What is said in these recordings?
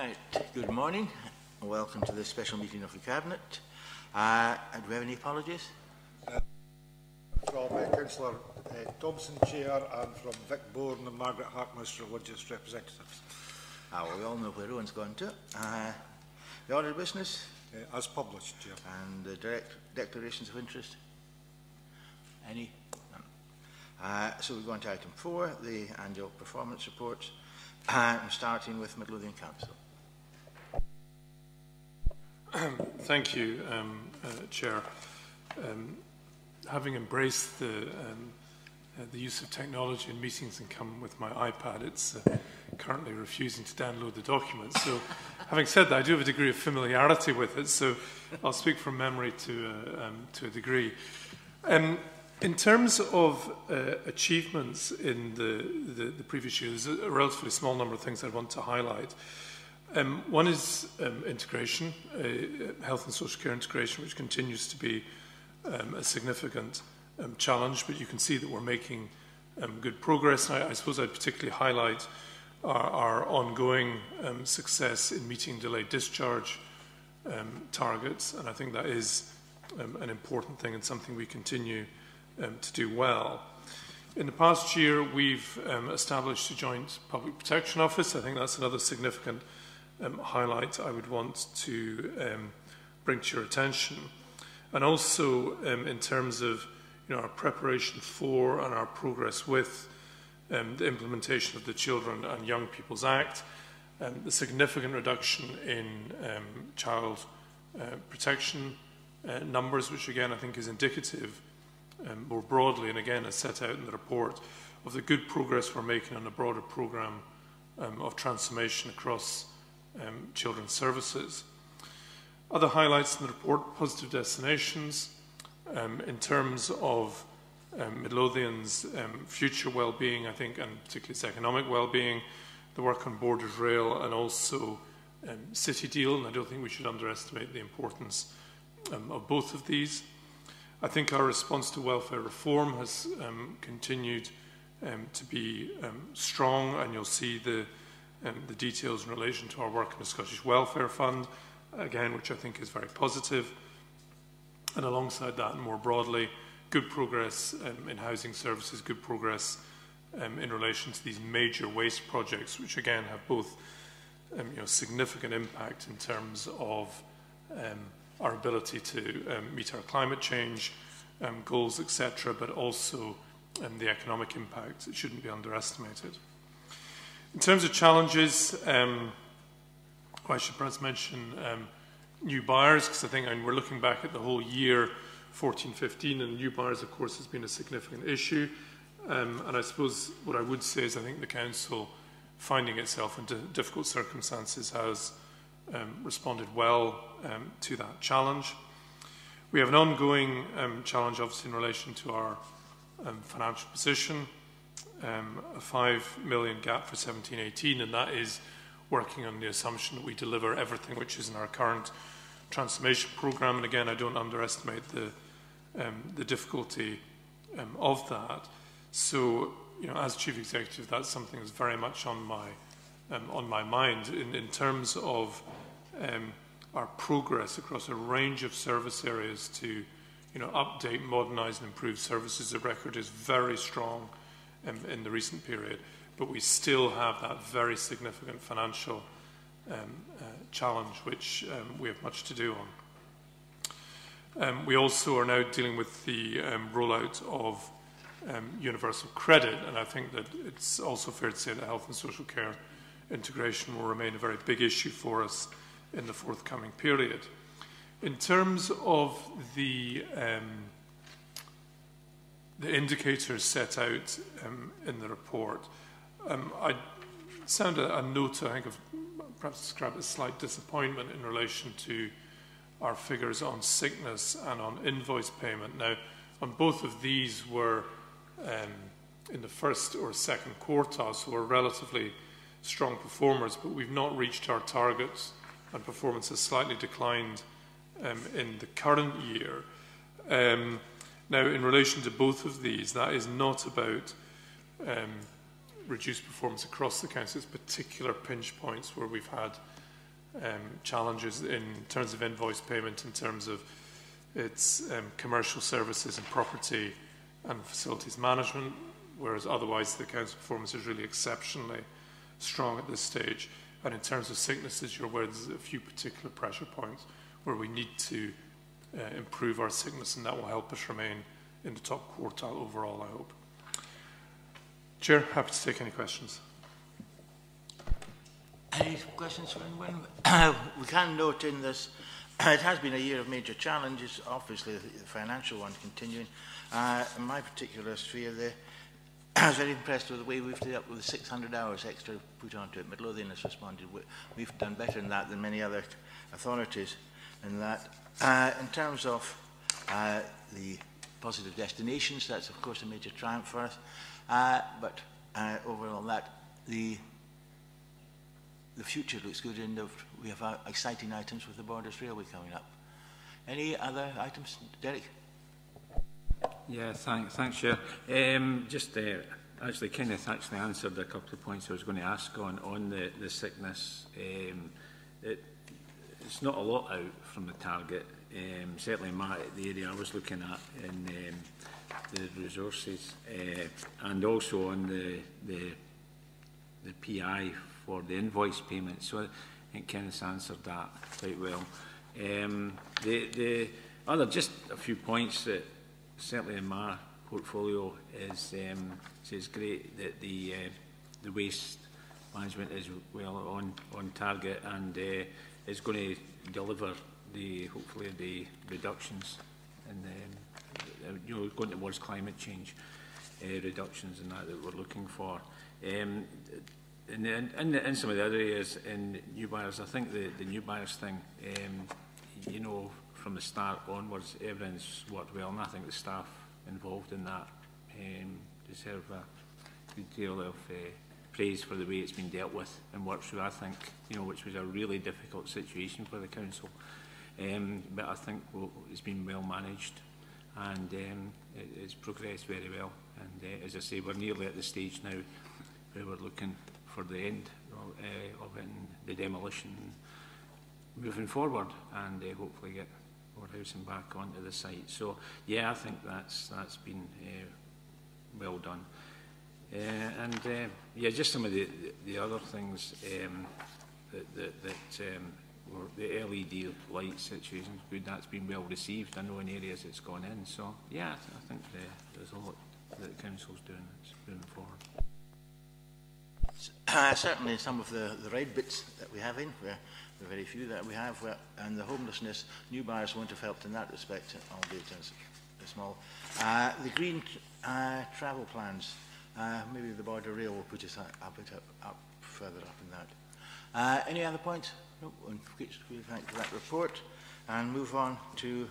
Right, good morning. Welcome to this special meeting of the Cabinet. Do we have any apologies? From Councillor Thompson, Chair, and from Vic Bourne and Margaret Harkness, religious representatives. Well, we all know where Rowan's gone to. The order of business? As published, Chair. And the declarations of interest? Any? None. So we go on to item 4, the annual performance reports. Starting with Midlothian Council. Thank you, Chair. Having embraced the use of technology in meetings and come with my iPad, it's currently refusing to download the documents. So, having said that, I do have a degree of familiarity with it, so I'll speak from memory to a degree. In terms of achievements in the previous year, there's a relatively small number of things I want to highlight. One is integration, health and social care integration, which continues to be a significant challenge, but you can see that we're making good progress. And I suppose I'd particularly highlight our ongoing success in meeting delayed discharge targets, and I think that is an important thing and something we continue to do well. In the past year, we've established a joint public protection office. I think that's another significant highlight I would want to bring to your attention. And also in terms of our preparation for and our progress with the implementation of the Children and Young People's Act, the significant reduction in child protection numbers, which again I think is indicative more broadly, and again as set out in the report, of the good progress we're making on a broader programme of transformation across children's services. Other highlights in the report: positive destinations. In terms of Midlothian's future well-being, I think, and particularly its economic well-being, the work on Borders Rail and also City Deal, and I don't think we should underestimate the importance of both of these. I think our response to welfare reform has continued to be strong, and you'll see the details in relation to our work in the Scottish Welfare Fund, again, which I think is very positive. And alongside that, and more broadly, good progress in housing services, good progress in relation to these major waste projects, which again have both significant impact in terms of our ability to meet our climate change goals, etc., but also the economic impact. It shouldn't be underestimated. In terms of challenges, I should perhaps mention new buyers, because I think we're looking back at the whole year 14-15, and new buyers, of course, has been a significant issue. And I suppose what I would say is I think the Council, finding itself in difficult circumstances, has responded well to that challenge. We have an ongoing challenge, obviously, in relation to our financial position, a 5 million gap for 17-18, and that is working on the assumption that we deliver everything which is in our current transformation programme. And again, I don't underestimate the difficulty of that. So, as Chief Executive, that's something that's very much on my mind in terms of our progress across a range of service areas to update, modernise and improve services. The record is very strong in the recent period, but we still have that very significant financial challenge which we have much to do on. We also are now dealing with the rollout of universal credit, and I think that it's also fair to say that health and social care integration will remain a very big issue for us in the forthcoming period. In terms of the indicators set out in the report, I sound a note, I think, of perhaps describe as slight disappointment in relation to our figures on sickness and on invoice payment. Now, on both of these were in the first or second quartile, so we're relatively strong performers, but we've not reached our targets, and performance has slightly declined in the current year. Now, in relation to both of these, that is not about reduced performance across the council. It's particular pinch points where we've had challenges in terms of invoice payment, in terms of its commercial services and property and facilities management, whereas otherwise the council performance is really exceptionally strong at this stage. And in terms of sicknesses, you're aware there's a few particular pressure points where we need to improve our sickness, and that will help us remain in the top quartile overall, I hope. Chair, happy to take any questions. Any questions for anyone? We can note in this, it has been a year of major challenges, obviously the financial one continuing. In my particular sphere, I was very impressed with the way we've dealt with the 600 hours extra put onto it. Midlothian has responded. We've done better than that than many other authorities in that. In terms of the positive destinations, that's of course a major triumph for us. But overall that, the future looks good, and we have exciting items with the Borders Railway coming up. Any other items, Derek? Yeah, thanks, Chair. Actually, Kenneth actually answered a couple of points I was going to ask on the sickness. It's not a lot out from the target. Certainly the area I was looking at in the resources, and also on the PI for the invoice payment. So I think Kenneth's answered that quite well. The other, just a few points that certainly in my portfolio is it's great that the waste management is well on target and is going to deliver hopefully the reductions and going towards climate change reductions and that we're looking for. In some of the other areas in new buyers, I think the new buyers thing, from the start onwards, everything's worked well, and I think the staff involved in that deserve a good deal of praise for the way it's been dealt with and worked through, I think, which was a really difficult situation for the council. But I think it's been well managed, and it's progressed very well. And as I say, we're nearly at the stage now where we're looking for the end of it and the demolition moving forward, and hopefully get more housing back onto the site. So yeah, I think that's been well done. Yeah, just some of the other things were the LED light situation. Good, that's been well received. I know in areas it's gone in. So yeah, I think there's a lot that the council's doing that's moving forward. Certainly some of the red bits that we have in, the very few that we have, and the homelessness, new buyers won't have helped in that respect, albeit as small. The green travel plans, maybe the Border Rail will put us up further up in that. Any other points? No, we thank you for that report, and move on to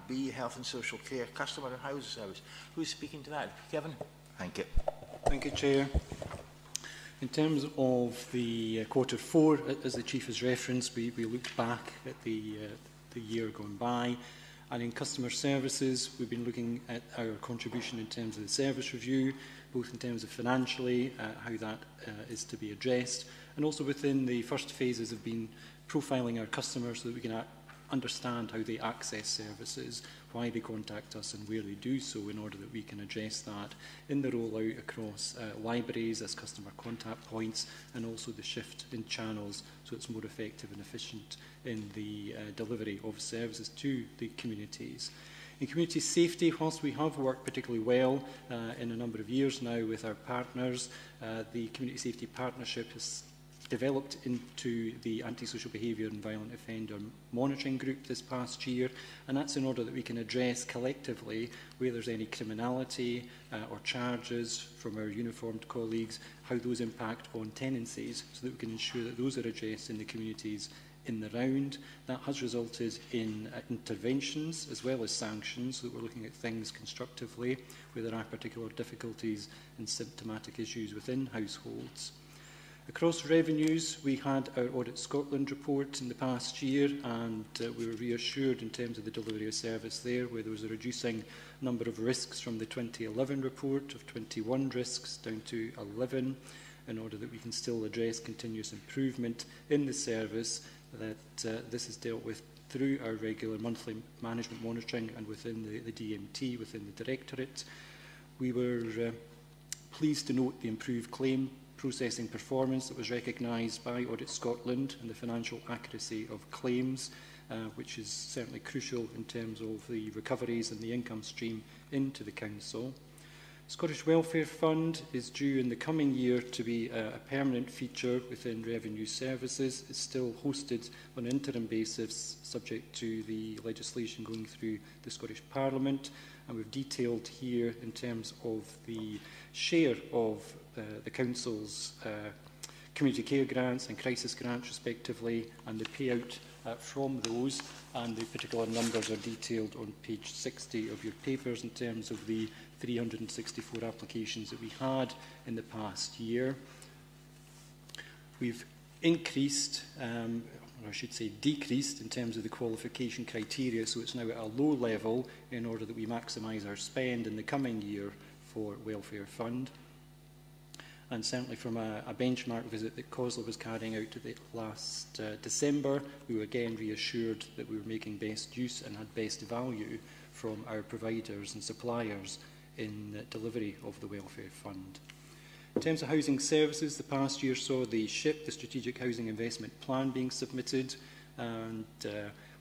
B, Health and Social Care, Customer and Housing Service. Who's speaking to that? Kevin? Thank you. Thank you, Chair. In terms of the Q4, as the Chief has referenced, we looked back at the year gone by, and in customer services, we've been looking at our contribution in terms of the service review, both in terms of financially, how that is to be addressed, and also within the first phases have been profiling our customers so that we can understand how they access services, why they contact us and where they do so, in order that we can address that in the rollout across libraries as customer contact points, and also the shift in channels so it's more effective and efficient in the delivery of services to the communities. In community safety, whilst we have worked particularly well in a number of years now with our partners, the Community Safety Partnership has developed into the Antisocial Behaviour and Violent Offender Monitoring Group this past year, and that's in order that we can address collectively where there's any criminality or charges from our uniformed colleagues, how those impact on tenancies, so that we can ensure that those are addressed in the communities in the round. That has resulted in interventions as well as sanctions, so that we're looking at things constructively where there are particular difficulties and symptomatic issues within households. Across revenues, we had our Audit Scotland report in the past year, and we were reassured in terms of the delivery of service there, where there was a reducing number of risks from the 2011 report of 21 risks down to 11, in order that we can still address continuous improvement in the service that this is dealt with through our regular monthly management monitoring and within the DMT, within the Directorate. We were pleased to note the improved claim processing performance that was recognised by Audit Scotland and the financial accuracy of claims, which is certainly crucial in terms of the recoveries and the income stream into the Council. Scottish Welfare Fund is due in the coming year to be a permanent feature within Revenue Services. It's still hosted on an interim basis, subject to the legislation going through the Scottish Parliament. And we've detailed here in terms of the share of the Council's community care grants and crisis grants respectively, and the payout from those, and the particular numbers are detailed on page 60 of your papers in terms of the 364 applications that we had in the past year. We've increased, or I should say decreased, in terms of the qualification criteria, so it's now at a low level in order that we maximise our spend in the coming year for Welfare Fund. And certainly from a benchmark visit that COSLA was carrying out to the last December, we were again reassured that we were making best use and had best value from our providers and suppliers in the delivery of the Welfare Fund. In terms of housing services, the past year saw the SHIP, the Strategic Housing Investment Plan, being submitted, and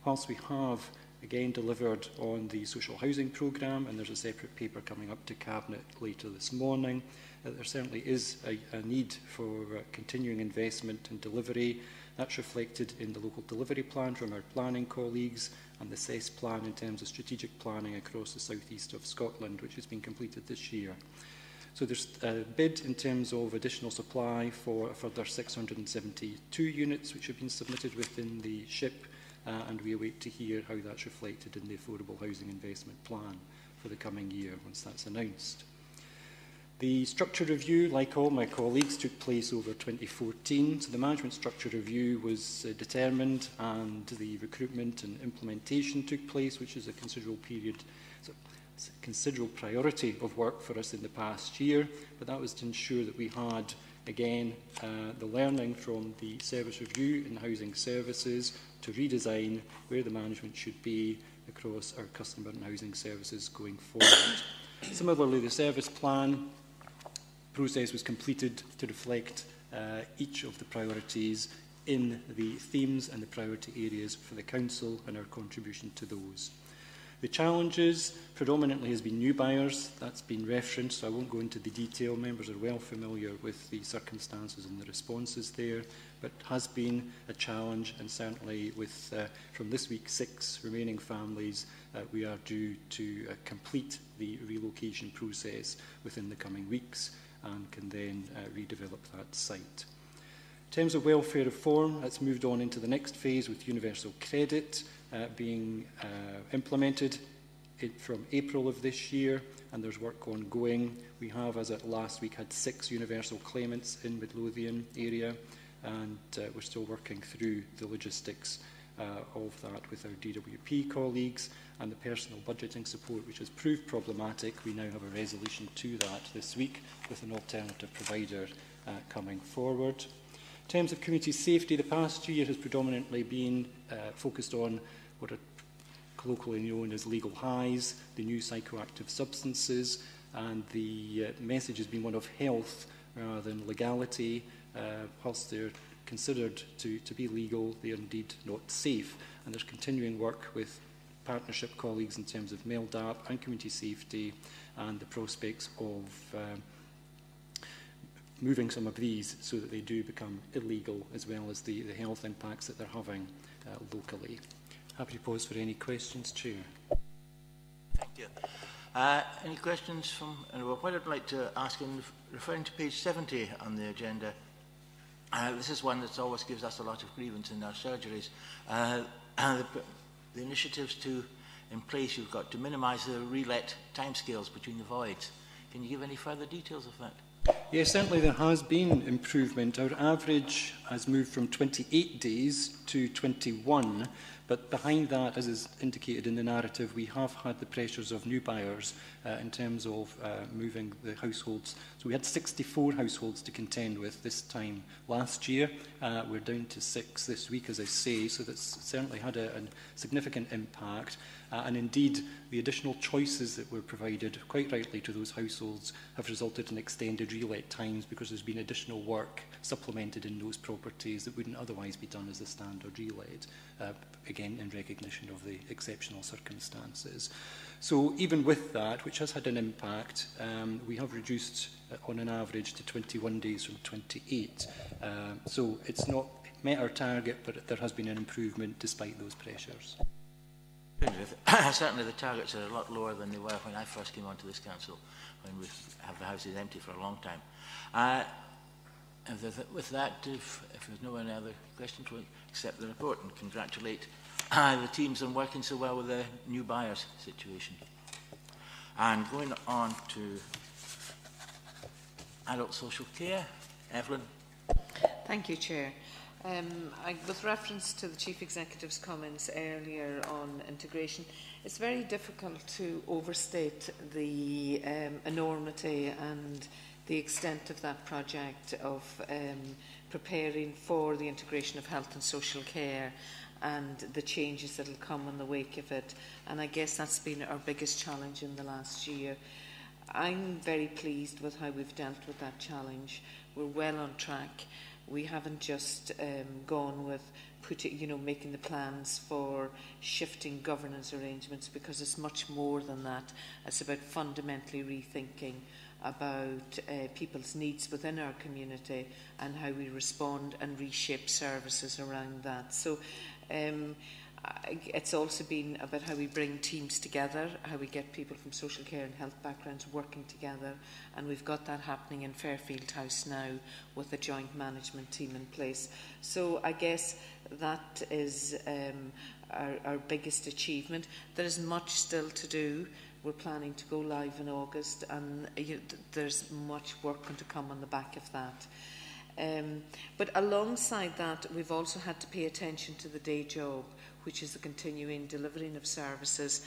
whilst we have again delivered on the social housing programme, and there's a separate paper coming up to Cabinet later this morning, there certainly is a need for continuing investment and delivery. That's reflected in the local delivery plan from our planning colleagues and the CES plan in terms of strategic planning across the southeast of Scotland, which has been completed this year. So there's a bid in terms of additional supply for a further 672 units which have been submitted within the SHIP, and we await to hear how that's reflected in the Affordable Housing Investment Plan for the coming year once that's announced. The structure review, like all my colleagues, took place over 2014. So the management structure review was determined, and the recruitment and implementation took place, which is a considerable period, it's a considerable priority of work for us in the past year. But that was to ensure that we had, again, the learning from the service review in housing services to redesign where the management should be across our customer and housing services going forward. Similarly, the service plan process was completed to reflect each of the priorities in the themes and the priority areas for the Council and our contribution to those. The challenges predominantly has been new buyers. That's been referenced, so I won't go into the detail. Members are well familiar with the circumstances and the responses there, but has been a challenge, and certainly with from this week 6 remaining families, we are due to complete the relocation process within the coming weeks and can then redevelop that site. In terms of welfare reform, that's moved on into the next phase with universal credit being implemented from April of this year, and there's work ongoing. We have, as at last week, had 6 universal claimants in Midlothian area, and we're still working through the logistics of that with our DWP colleagues, and the personal budgeting support, which has proved problematic. We now have a resolution to that this week with an alternative provider coming forward. In terms of community safety, the past year has predominantly been focused on what are colloquially known as legal highs, the new psychoactive substances, and the message has been one of health rather than legality. Whilst they're considered to be legal, they are indeed not safe, and there's continuing work with partnership colleagues in terms of MELDAP and community safety and the prospects of moving some of these so that they do become illegal, as well as the health impacts that they're having locally. Happy to pause for any questions, Chair. Thank you. Any questions from anyone? What I'd like to ask, in referring to page 70 on the agenda, this is one that always gives us a lot of grievance in our surgeries. The initiatives in place you've got to minimise the relet timescales between the voids. Can you give any further details of that? Yes, certainly there has been improvement. Our average has moved from 28 days to 21, but behind that, as is indicated in the narrative, we have had the pressures of new buyers in terms of moving the households. So we had 64 households to contend with this time last year. We're down to 6 this week, as I say, so that's certainly had a significant impact. And indeed, the additional choices that were provided, quite rightly, to those households have resulted in extended relet times because there's been additional work supplemented in those properties that wouldn't otherwise be done as a standard relet, again, in recognition of the exceptional circumstances. So even with that, which has had an impact, we have reduced on an average to 21 days from 28. So it's not met our target, but there has been an improvement despite those pressures. Certainly the targets are a lot lower than they were when I first came onto this council, when we have the houses empty for a long time. With that, if there's no any other questions, we'll accept the report and congratulate the teams on working so well with the new buyers situation. And going on to adult social care, Evelyn. Thank you, Chair. With reference to the Chief Executive's comments earlier on integration, it's very difficult to overstate the enormity and the extent of that project of preparing for the integration of health and social care and the changes that will come in the wake of it. And I guess that's been our biggest challenge in the last year. I'm very pleased with how we've dealt with that challenge. We're well on track. We haven't just gone with making the plans for shifting governance arrangements, because it's much more than that. It's about fundamentally rethinking about people's needs within our community and how we respond and reshape services around that. So it's also been about how we bring teams together, how we get people from social care and health backgrounds working together, and we've got that happening in Fairfield House now with a joint management team in place. So I guess that is our biggest achievement. There is much still to do. We're planning to go live in August, and there's much work going to come on the back of that. But alongside that, we've also had to pay attention to the day job, which is the continuing delivering of services,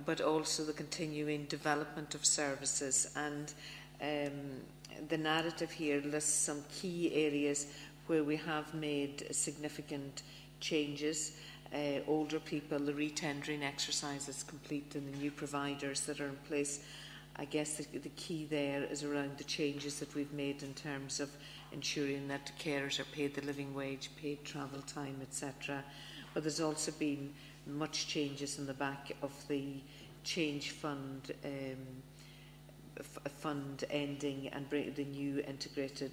but also the continuing development of services. And the narrative here lists some key areas where we have made significant changes. Older people, the retendering exercise is complete, and the new providers that are in place. I guess the key there is around the changes that we've made in terms of ensuring that carers are paid the living wage, paid travel time, etc. But there's also been much changes in the back of the change fund fund ending and the new integrated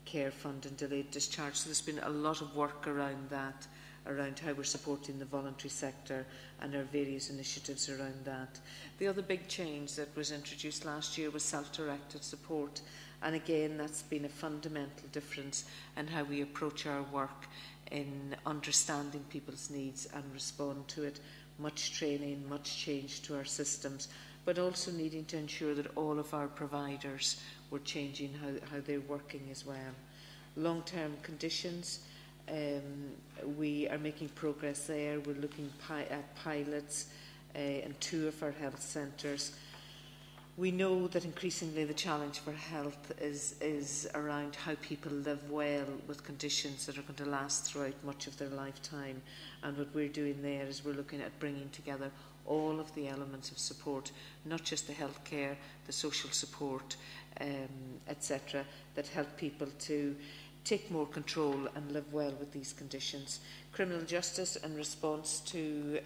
care fund and delayed discharge. So there's been a lot of work around that, around how we're supporting the voluntary sector and our various initiatives around that. The other big change that was introduced last year was self-directed support. And again, that's been a fundamental difference in how we approach our work in understanding people's needs and respond to it. Much training, much change to our systems, but also needing to ensure that all of our providers were changing how they're working as well. Long-term conditions, we are making progress there. We're looking at pilots in 2 of our health centres. We know that increasingly the challenge for health is around how people live well with conditions that are going to last throughout much of their lifetime. And what we're doing there is we're looking at bringing together all of the elements of support, not just the healthcare, the social support, etc., that help people to take more control and live well with these conditions. Criminal justice in response to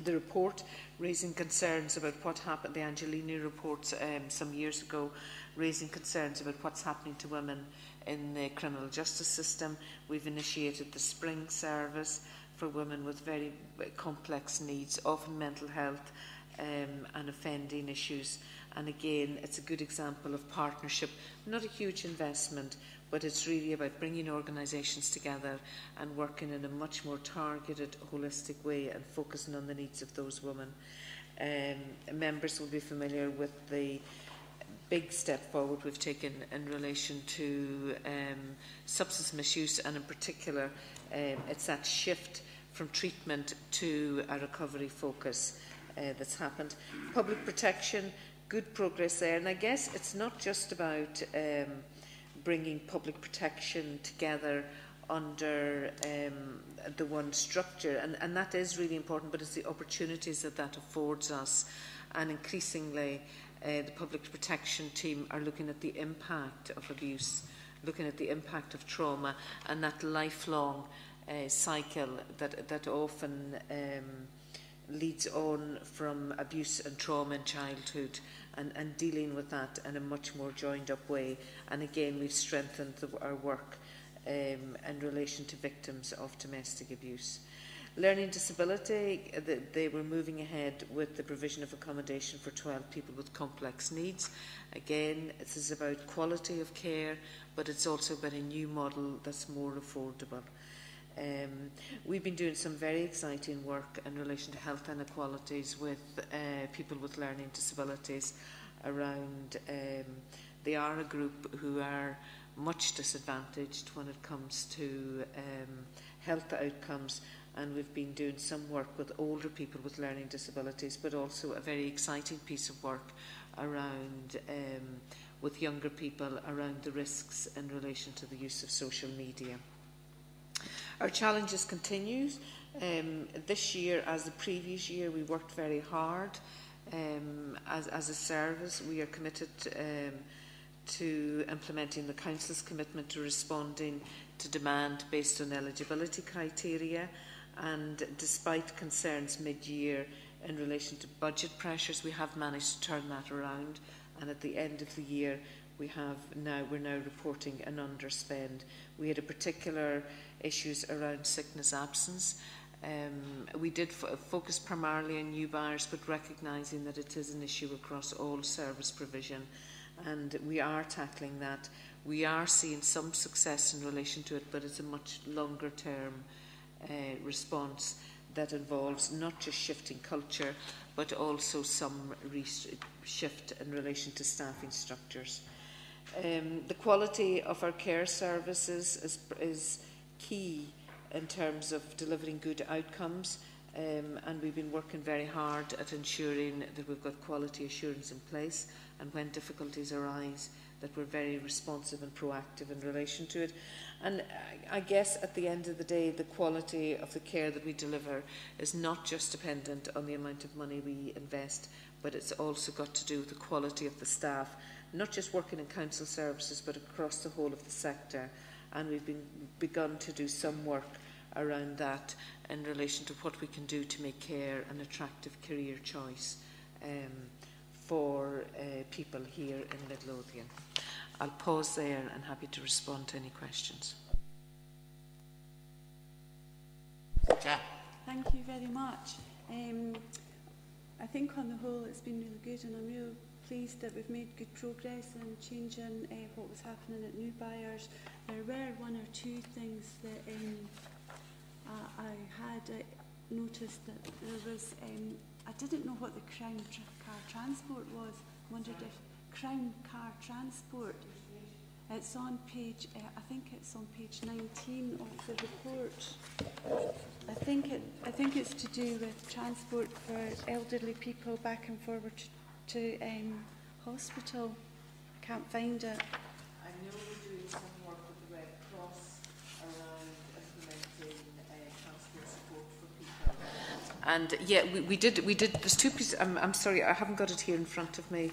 the report, raising concerns about what happened, the Angelini report some years ago, raising concerns about what's happening to women in the criminal justice system. We've initiated the Spring Service for women with very complex needs, often mental health and offending issues. And again, it's a good example of partnership, not a huge investment, but it's really about bringing organisations together and working in a much more targeted, holistic way and focusing on the needs of those women. Members will be familiar with the big step forward we've taken in relation to substance misuse, and in particular it's that shift from treatment to a recovery focus that's happened. Public protection, good progress there, and I guess it's not just about bringing public protection together under the one structure, and that is really important, but it's the opportunities that that affords us, and increasingly the public protection team are looking at the impact of abuse, looking at the impact of trauma, and that lifelong cycle that often leads on from abuse and trauma in childhood, and dealing with that in a much more joined up way. And again, we've strengthened our work in relation to victims of domestic abuse. Learning disability, they were moving ahead with the provision of accommodation for 12 people with complex needs. Again, this is about quality of care, but it's also about a new model that's more affordable. We've been doing some very exciting work in relation to health inequalities with people with learning disabilities around. They are a group who are much disadvantaged when it comes to health outcomes, and we've been doing some work with older people with learning disabilities, but also a very exciting piece of work around with younger people around the risks in relation to the use of social media. Our challenges continue. This year, as the previous year, we worked very hard as a service. We are committed to implementing the Council's commitment to responding to demand based on eligibility criteria, and despite concerns mid-year in relation to budget pressures, we have managed to turn that around, and at the end of the year we're now reporting an underspend. We had a particular issues around sickness absence. We did focus primarily on new buyers, but recognising that it is an issue across all service provision, and we are tackling that. We are seeing some success in relation to it, but it's a much longer term response that involves not just shifting culture, but also some shift in relation to staffing structures. The quality of our care services is key in terms of delivering good outcomes, and we've been working very hard at ensuring that we've got quality assurance in place, and when difficulties arise, that we're very responsive and proactive in relation to it. And I guess at the end of the day, the quality of the care that we deliver is not just dependent on the amount of money we invest, but it's also got to do with the quality of the staff, not just working in council services, but across the whole of the sector. And we've begun to do some work around that in relation to what we can do to make care an attractive career choice for people here in Midlothian. I'll pause there and happy to respond to any questions. Yeah. Thank you very much. I think on the whole it's been really good, and I'm really pleased that we've made good progress in changing what was happening at new buyers. There were one or two things that I had noticed that there was, I didn't know what the Crown Car Transport was. I wondered if Crown Car Transport, it's on page, I think it's on page 19 of the report. I think it's to do with transport for elderly people back and forward to hospital. I can't find it. I know we're doing some work with the Red Cross around implementing transport support for people. And yeah, we did. There's two pieces. I'm sorry, I haven't got it here in front of me,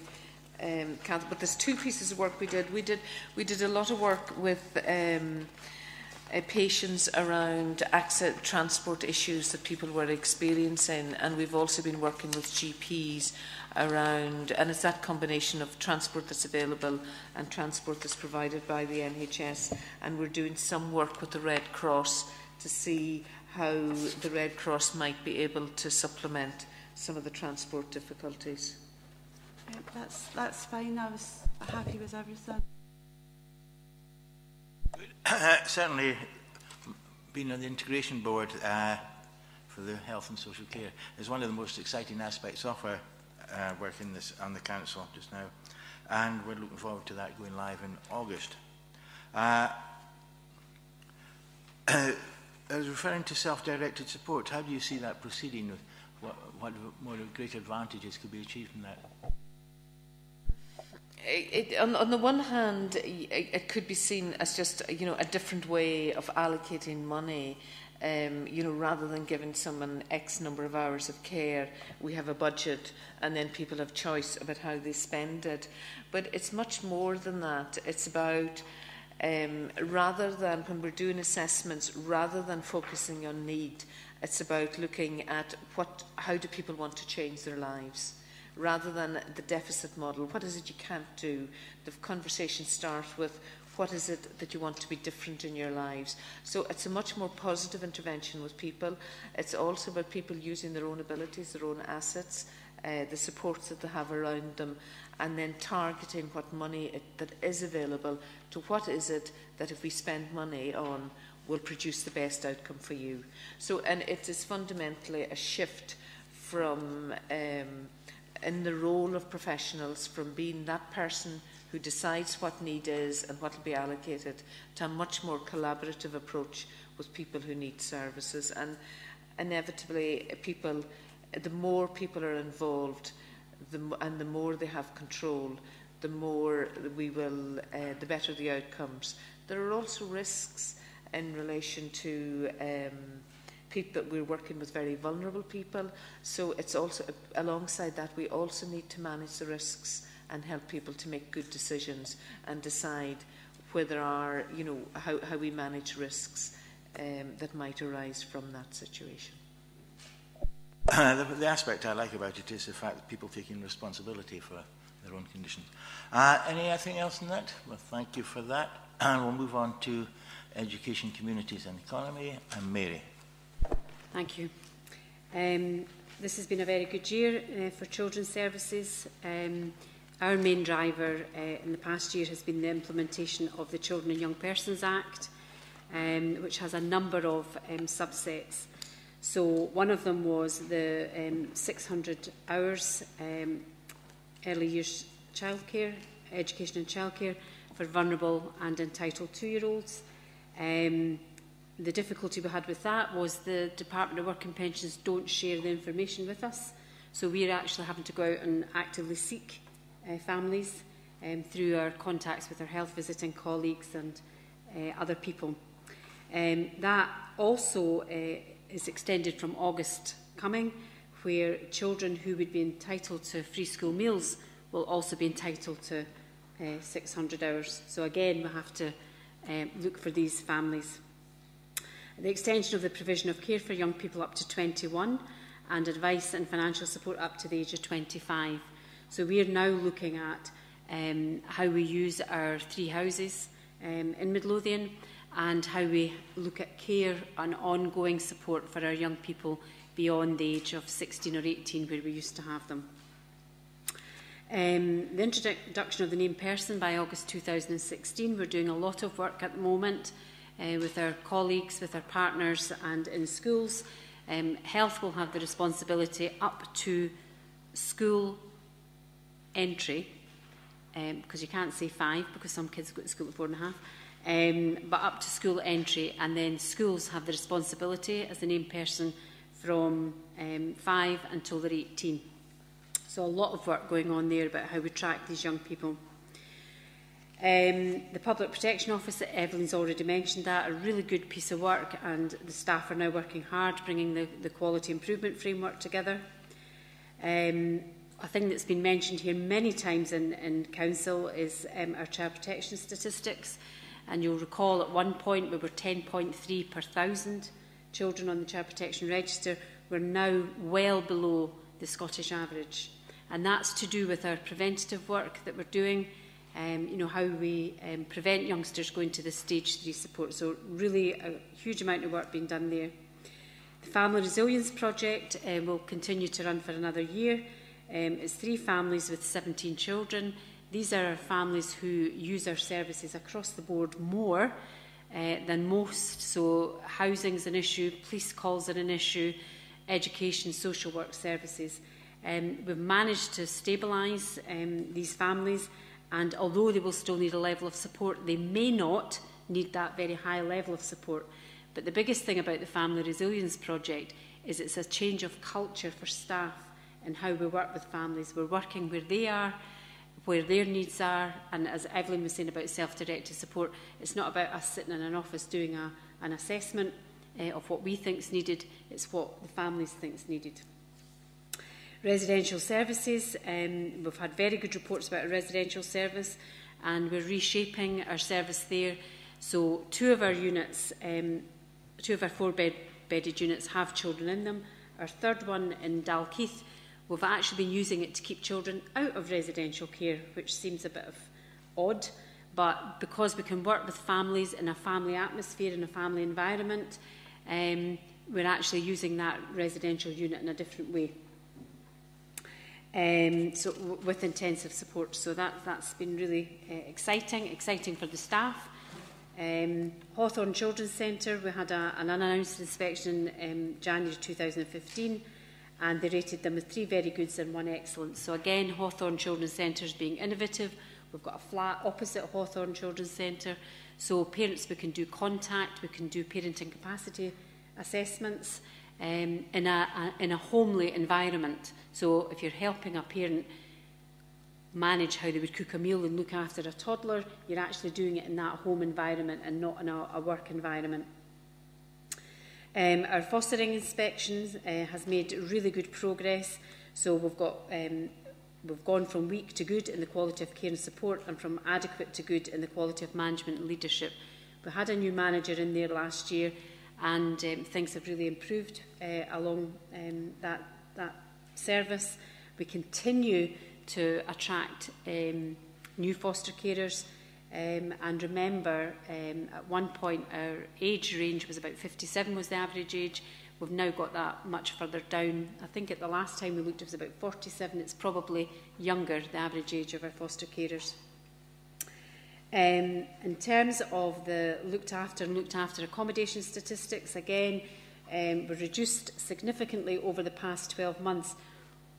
Catherine, but there's two pieces of work we did. We did a lot of work with patients around access transport issues that people were experiencing, and we've also been working with GPs around, and it's that combination of transport that's available and transport that's provided by the NHS, and we're doing some work with the Red Cross to see how the Red Cross might be able to supplement some of the transport difficulties. That's fine. I was happy with everything. Certainly, being on the integration board for the health and social care is one of the most exciting aspects of our work on the council just now. and we're looking forward to that going live in August. I was referring to self-directed support. How do you see that proceeding? What more great advantages could be achieved from that? On the one hand, it could be seen as just, you know, a different way of allocating money. You know, rather than giving someone X number of hours of care, we have a budget and then people have choice about how they spend it. But it's much more than that. It's about, rather than, when we're doing assessments, rather than focusing on need, it's about looking at how do people want to change their lives. Rather than the deficit model, what is it you can't do? The conversation starts with, what is it that you want to be different in your lives? So it's a much more positive intervention with people. It's also about people using their own abilities, their own assets, the supports that they have around them, and then targeting what money that is available to what is it that if we spend money on will produce the best outcome for you. So, and it is fundamentally a shift from in the role of professionals, from being that person who decides what need is and what will be allocated, to a much more collaborative approach with people who need services. And inevitably, the more people are involved, and the more they have control, the more the better the outcomes. There are also risks in relation to people. We're working with very vulnerable people, so it's also, alongside that, we also need to manage the risks and help people to make good decisions and decide whether how we manage risks that might arise from that situation. The aspect I like about it is the fact that people taking responsibility for their own conditions. Anything else in that? Well, thank you for that. And we'll move on to education, communities and economy. And Mary. Thank you. This has been a very good year for children's services. Our main driver in the past year has been the implementation of the Children and Young Persons Act, which has a number of subsets. So one of them was the 600 hours early years childcare, education and childcare for vulnerable and entitled 2-year-olds. The difficulty we had with that was the Department of Work and Pensions don't share the information with us. So we're actually having to go out and actively seek families through our contacts with our health visiting colleagues and other people. That also is extended from August coming, where children who would be entitled to free school meals will also be entitled to 600 hours. So again, we have to look for these families. The extension of the provision of care for young people up to 21 and advice and financial support up to the age of 25. So we are now looking at how we use our 3 houses in Midlothian and how we look at care and ongoing support for our young people beyond the age of 16 or 18 where we used to have them. The introduction of the named person by August 2016. We're doing a lot of work at the moment with our colleagues, with our partners and in schools. Health will have the responsibility up to school entry, because you can't say 5 because some kids go to school at 4.5, but up to school entry, and then schools have the responsibility as the named person from 5 until they're 18. So a lot of work going on there about how we track these young people. The Public Protection Office, Evelyn's already mentioned that, a really good piece of work, and the staff are now working hard bringing the quality improvement framework together. A thing that's been mentioned here many times in Council is our child protection statistics, and you'll recall at one point we were 10.3 per 1,000 children on the child protection register. We're now well below the Scottish average, and that's to do with our preventative work that we're doing. How we prevent youngsters going to the stage 3 support. So really a huge amount of work being done there. The Family Resilience Project will continue to run for another year. It's 3 families with 17 children. These are our families who use our services across the board more than most. So housing is an issue, police calls are an issue, education, social work services. We've managed to stabilise these families, and although they will still need a level of support, they may not need that very high level of support. But the biggest thing about the Family Resilience Project is it's a change of culture for staff and how we work with families. We're working where they are, where their needs are, and as Evelyn was saying about self-directed support, it's not about us sitting in an office doing an assessment of what we think is needed, it's what the families think is needed. Residential services, we've had very good reports about our residential service, and we're reshaping our service there. So two of our units, two of our four-bedded units have children in them. Our third one in Dalkeith, we've actually been using it to keep children out of residential care, which seems a bit of odd, but because we can work with families in a family atmosphere, in a family environment, we're actually using that residential unit in a different way. So with intensive support. So that's been really exciting for the staff. Hawthorne Children's Centre, we had an unannounced inspection in January 2015, and they rated them with 3 very goods and 1 excellent. So again, Hawthorne Children's Centre is being innovative. We've got a flat opposite Hawthorne Children's Centre, so parents, we can do contact, we can do parenting capacity assessments in a homely environment. So if you're helping a parent manage how they would cook a meal and look after a toddler, you're actually doing it in that home environment and not in a work environment. Our fostering inspections has made really good progress. So we've gone from weak to good in the quality of care and support, and from adequate to good in the quality of management and leadership. We had a new manager in there last year, and things have really improved along that service. We continue to attract new foster carers, and remember at one point our age range was about 57 was the average age. We've now got that much further down. I think at the last time we looked it was about 47. It's probably younger, the average age of our foster carers. In terms of the looked after accommodation statistics, again, were reduced significantly over the past 12 months.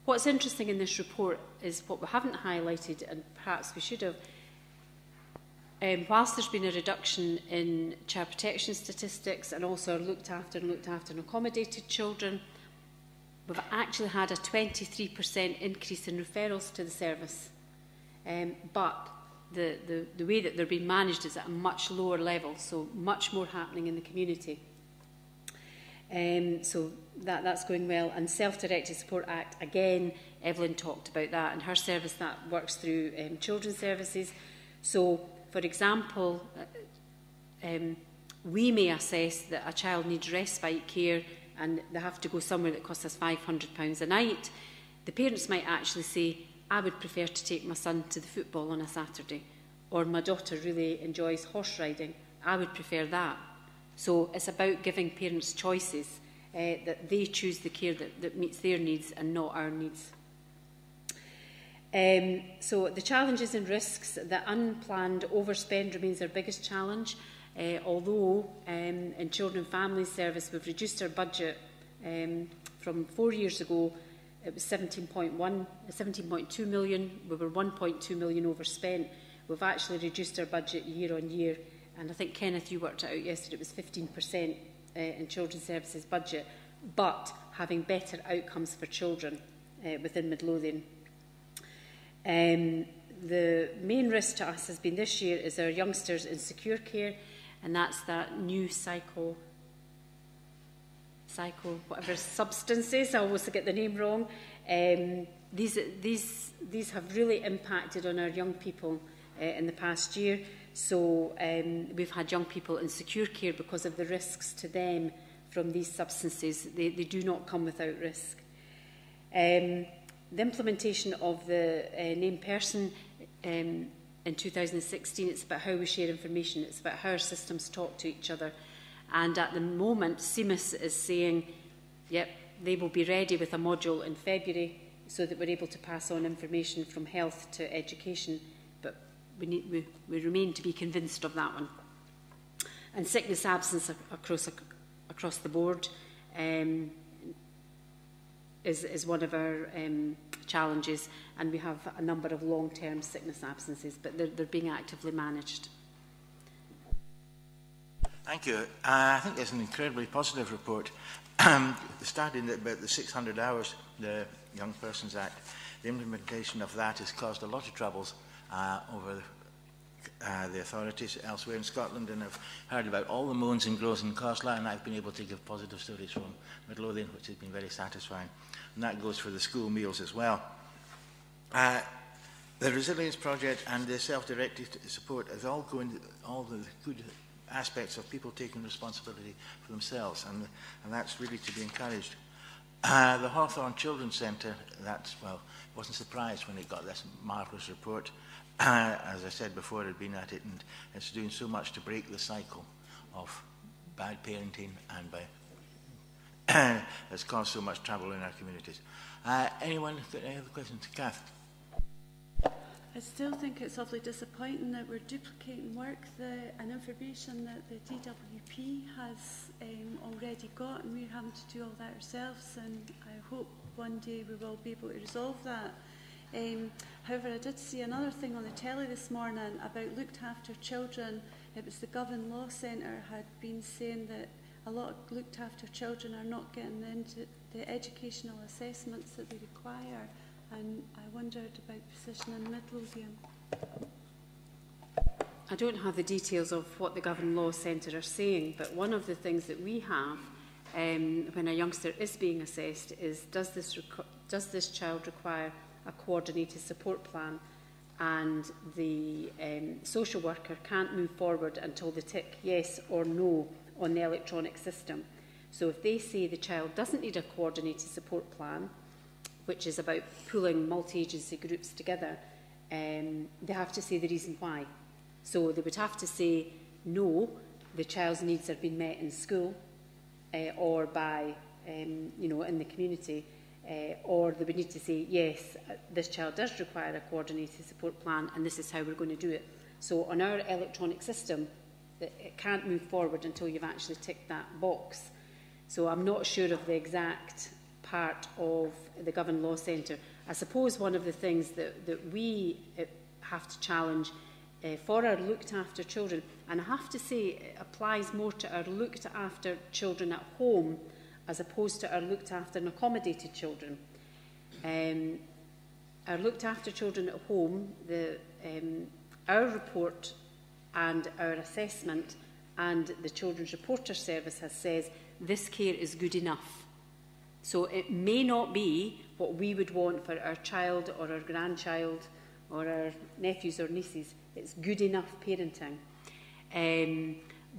What's interesting in this report is what we haven't highlighted, and perhaps we should have. Whilst there's been a reduction in child protection statistics and also looked after and accommodated children, we've actually had a 23% increase in referrals to the service. But the way that they're being managed is at a much lower level, so much more happening in the community. So that's going well. And Self-Directed Support Act, again, Evelyn talked about that, and her service that works through children's services. So, for example, we may assess that a child needs respite care and they have to go somewhere that costs us £500 a night. The parents might actually say, I would prefer to take my son to the football on a Saturday, or my daughter really enjoys horse riding. I would prefer that. So it's about giving parents choices, that they choose the care that meets their needs and not our needs. So the challenges and risks, the unplanned overspend remains our biggest challenge. Although in Children and Families Service we've reduced our budget from 4 years ago, it was 17.2 million, we were 1.2 million overspent. We've actually reduced our budget year on year, and I think, Kenneth, you worked it out yesterday, it was 15% in Children's Services budget, but having better outcomes for children within Midlothian. The main risk to us has been this year is our youngsters in secure care, and that's that new psycho whatever substances, I always get the name wrong. These have really impacted on our young people in the past year. So we've had young people in secure care because of the risks to them from these substances. They do not come without risk. The implementation of the named person in 2016, it's about how we share information, it's about how our systems talk to each other. And at the moment, CMIS is saying, yep, they will be ready with a module in February so that we're able to pass on information from health to education. But we remain to be convinced of that one. And sickness absence across the board is one of our challenges, and we have a number of long-term sickness absences, but they're being actively managed. Thank you. I think it's an incredibly positive report. Starting about the 600 hours, the Young Persons Act, the implementation of that has caused a lot of troubles over the authorities elsewhere in Scotland, and I've heard about all the moans and groans in Cosla, and I've been able to give positive stories from Midlothian, which has been very satisfying. And that goes for the school meals as well. The Resilience Project and the self-directed support is all going, all the good aspects of people taking responsibility for themselves, and that's really to be encouraged. The Hawthorne Children's Centre, that's, well, wasn't surprised when it got this marvellous report. As I said before, I'd been at it, and it's doing so much to break the cycle of bad parenting and by it's caused so much trouble in our communities. Anyone got any other questions? Kath? I still think it's awfully disappointing that we're duplicating work and information that the DWP has already got, and we're having to do all that ourselves, and I hope one day we will be able to resolve that. However, I did see another thing on the telly this morning about looked after children. It was the Govan Law Centre had been saying that a lot of looked after children are not getting the educational assessments that they require, and I wondered about position in Midlothian. I don't have the details of what the Govan Law Centre are saying, but one of the things that we have when a youngster is being assessed is, does this child require a coordinated support plan, and the social worker can't move forward until they tick yes or no on the electronic system. So if they say the child doesn't need a coordinated support plan, which is about pulling multi-agency groups together, they have to say the reason why. So they would have to say, no, the child's needs are being met in school or by, you know, in the community, or they would need to say, yes, this child does require a coordinated support plan, and this is how we're going to do it. So on our electronic system, it can't move forward until you've actually ticked that box. So I'm not sure of the exact part of the Govan Law Centre. I suppose one of the things that we have to challenge for our looked after children, and I have to say it applies more to our looked after children at home as opposed to our looked after and accommodated children. Our looked after children at home, our report and our assessment and the Children's Reporter Service has says this care is good enough. So it may not be what we would want for our child or our grandchild or our nephews or nieces. It's good enough parenting.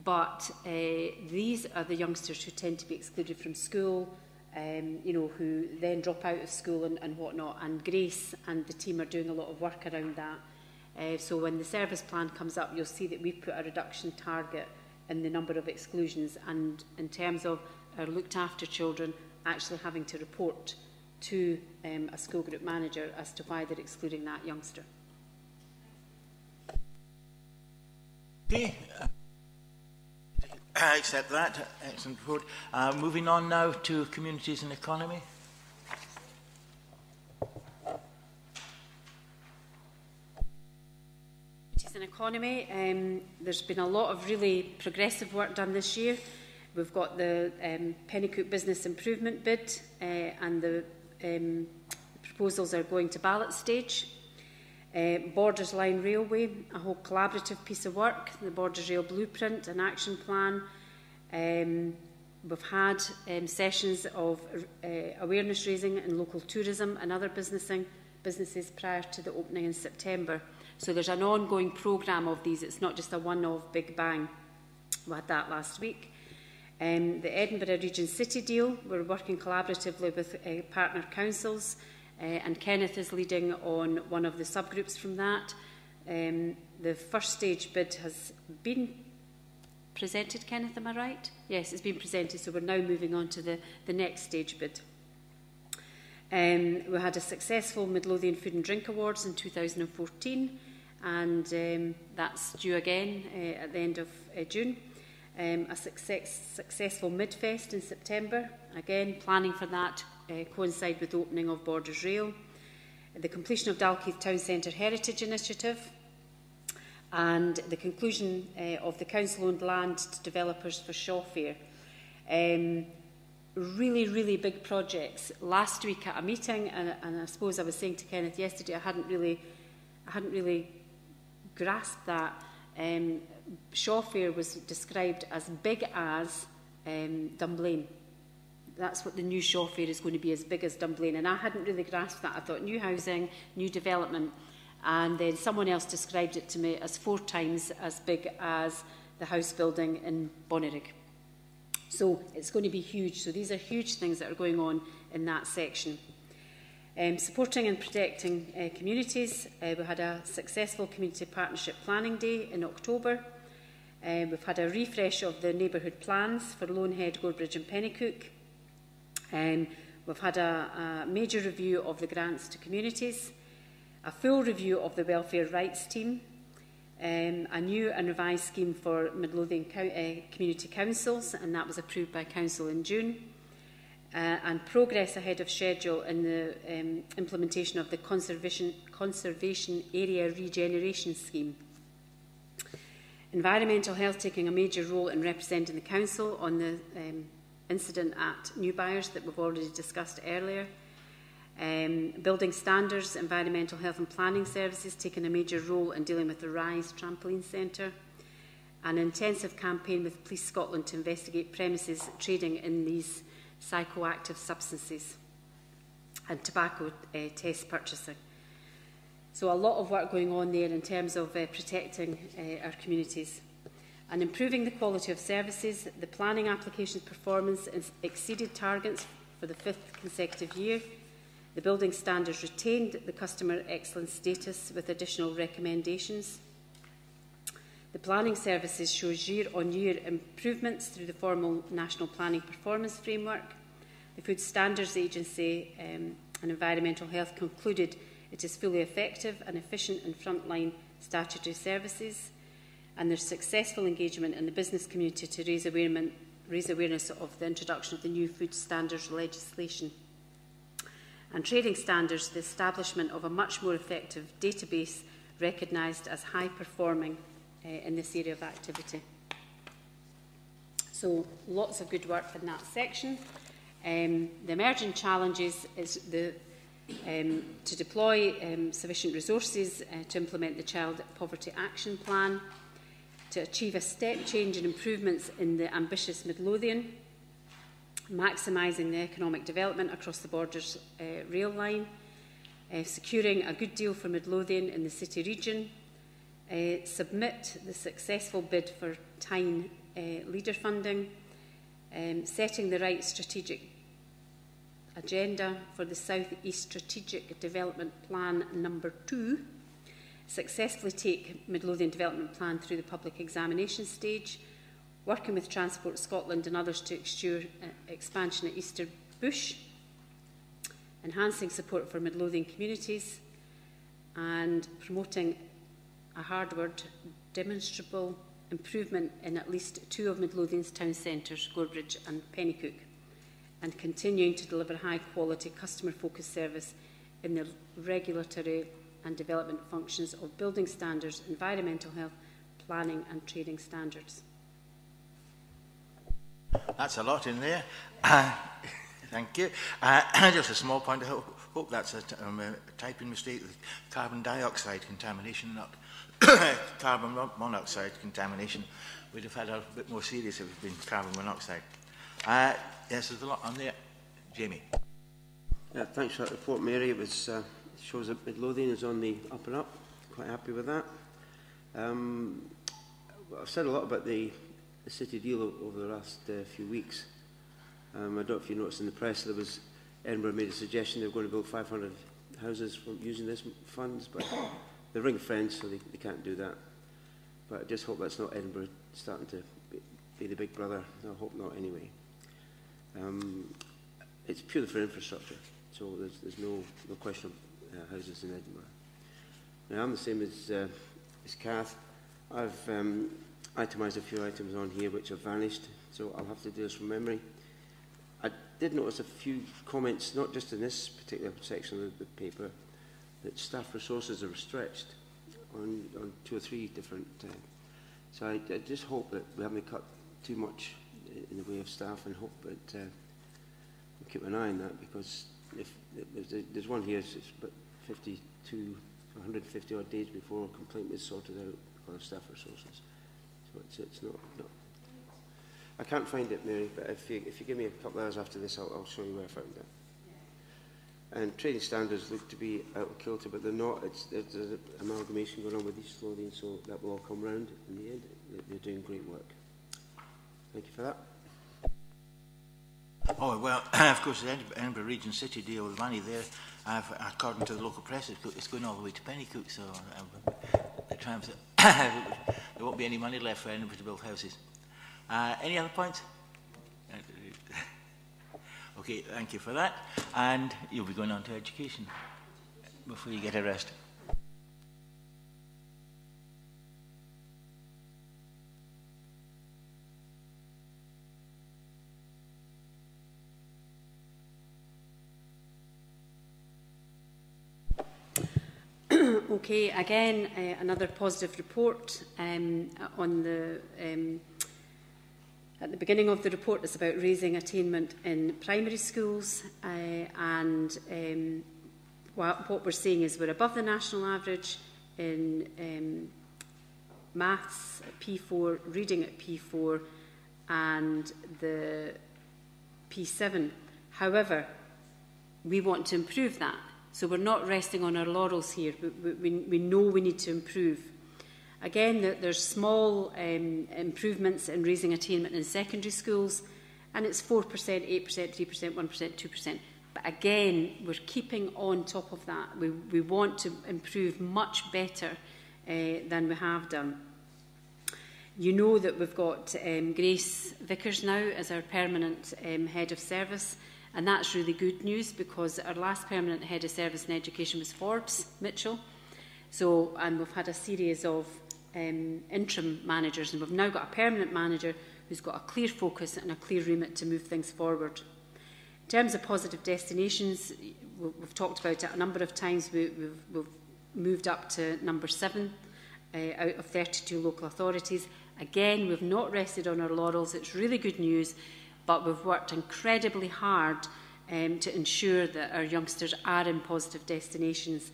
But these are the youngsters who tend to be excluded from school, you know, who then drop out of school and whatnot. And Grace and the team are doing a lot of work around that. So when the service plan comes up, you'll see that we've put a reduction target in the number of exclusions, and in terms of our looked after children actually having to report to a school group manager as to why they're excluding that youngster. Okay. I accept that. Excellent report. Moving on now to communities and economy. An economy, there's been a lot of really progressive work done this year. We've got the Pennycook Business Improvement bid, and the proposals are going to ballot stage. Borders Line Railway, a whole collaborative piece of work, the Borders Rail Blueprint, an action plan. We've had sessions of awareness raising in local tourism and other businesses prior to the opening in September. So there's an ongoing programme of these. It's not just a one-off big bang. We had that last week. The Edinburgh Region City deal, we're working collaboratively with partner councils, and Kenneth is leading on one of the subgroups from that. The first stage bid has been presented, Kenneth, am I right? Yes, it's been presented, so we're now moving on to the next stage bid. We had a successful Midlothian Food and Drink Awards in 2014, and that's due again at the end of June. A successful Midfest in September, again planning for that coincide with the opening of Borders Rail. the completion of Dalkeith Town Centre Heritage Initiative, and the conclusion of the council-owned land to developers for Shaw Fair. Really big projects. Last week at a meeting, and I suppose I was saying to Kenneth yesterday, I hadn't really grasped that. Shaw Fair was described as big as Dunblane. That's what the new Shaw Fair is going to be, as big as Dunblane. And I hadn't really grasped that. I thought new housing, new development. And then someone else described it to me as 4 times as big as the house building in Bonnyrigg. So it's going to be huge. So these are huge things that are going on in that section. Supporting and protecting communities. We had a successful Community Partnership Planning Day in October. We've had a refresh of the neighbourhood plans for Lonehead, Gorebridge and Pennycook. We've had a major review of the grants to communities, a full review of the welfare rights team, a new and revised scheme for Midlothian community councils, and that was approved by Council in June, and progress ahead of schedule in the implementation of the Conservation Area Regeneration Scheme. Environmental health taking a major role in representing the Council on the incident at New Buyers that we've already discussed earlier. Building standards, environmental health and planning services taking a major role in dealing with the RISE Trampoline Centre. An intensive campaign with Police Scotland to investigate premises trading in these psychoactive substances, and tobacco test purchasing. So a lot of work going on there in terms of protecting our communities. And improving the quality of services, the planning application's performance exceeded targets for the 5th consecutive year. The building standards retained the customer excellence status with additional recommendations. The planning services shows year-on-year improvements through the formal National Planning Performance Framework. The Food Standards Agency and Environmental Health concluded it is fully effective and efficient in frontline statutory services, and their successful engagement in the business community to raise awareness of the introduction of the new food standards legislation. And trading standards, the establishment of a much more effective database recognised as high performing in this area of activity. So lots of good work in that section. The emerging challenges is to deploy sufficient resources to implement the Child Poverty Action Plan, to achieve a step change in improvements in the ambitious Midlothian, maximising the economic development across the Borders rail line, securing a good deal for Midlothian in the city region, submit the successful bid for Tyne leader funding, setting the right strategic agenda for the South East Strategic Development Plan number 2, successfully take Midlothian Development Plan through the public examination stage, working with Transport Scotland and others to ensure expansion at Easter Bush, enhancing support for Midlothian communities, and promoting a hard word, demonstrable improvement in at least 2 of Midlothian's town centres, Gorebridge and Pennycook, and continuing to deliver high-quality, customer-focused service in the regulatory and development functions of building standards, environmental health, planning and trading standards. That's a lot in there. Thank you. Just a small point. I hope that's a typing mistake with carbon dioxide contamination, not carbon monoxide contamination. We'd have had a bit more serious if it had been carbon monoxide. Yes, there's a lot on there. Jamie. Yeah, thanks for that report, Mary. It was shows that Midlothian is on the up and up. Quite happy with that. I've said a lot about the city deal over the last few weeks. I don't know if you noticed in the press, there was Edinburgh made a suggestion they were going to build 500 houses from using this funds, but they're ring-fenced, so they can't do that. But I just hope that's not Edinburgh starting to be the big brother. I hope not anyway. It's purely for infrastructure, so there's no question of houses in Edinburgh. Now, I'm the same as Kath. I've itemised a few items on here which have vanished, so I'll have to do this from memory. I did notice a few comments, not just in this particular section of the paper, that staff resources are stretched on 2 or 3 different. So I just hope that we haven't cut too much in the way of staff, and hope that we'll keep an eye on that, because if there's one here, it's about 52, 150 odd days before a complaint is sorted out because of staff resources. So it's not. I can't find it, Mary, but if you give me a couple of hours after this, I'll show you where I found it. And trading standards look to be out of kilter, but they're not. There's an amalgamation going on with East Lothian, so that will all come round in the end. They're doing great work. Thank you for that. Oh, well, of course, the Edinburgh Region City deal with money there, according to the local press, it's going all the way to Pennycook, so the times there won't be any money left for Edinburgh to build houses. Any other points? Okay, thank you for that. And you'll be going on to education before you get a rest. Okay, again, another positive report on the at the beginning of the report. It's about raising attainment in primary schools, and what we're seeing is we're above the national average in maths at P4, reading at P4, and the P7. However, we want to improve that. So we're not resting on our laurels here. We know we need to improve. Again, there's small improvements in raising attainment in secondary schools, and it's 4%, 8%, 3%, 1%, 2%. But again, we're keeping on top of that. We want to improve much better than we have done. You know that we've got Grace Vickers now as our permanent head of service. And that's really good news, because our last permanent head of service in education was Forbes Mitchell. And we've had a series of interim managers, and we've now got a permanent manager who's got a clear focus and a clear remit to move things forward. In terms of positive destinations, we've talked about it a number of times. We've moved up to number 7 out of 32 local authorities. Again, we've not rested on our laurels. It's really good news. But we've worked incredibly hard to ensure that our youngsters are in positive destinations.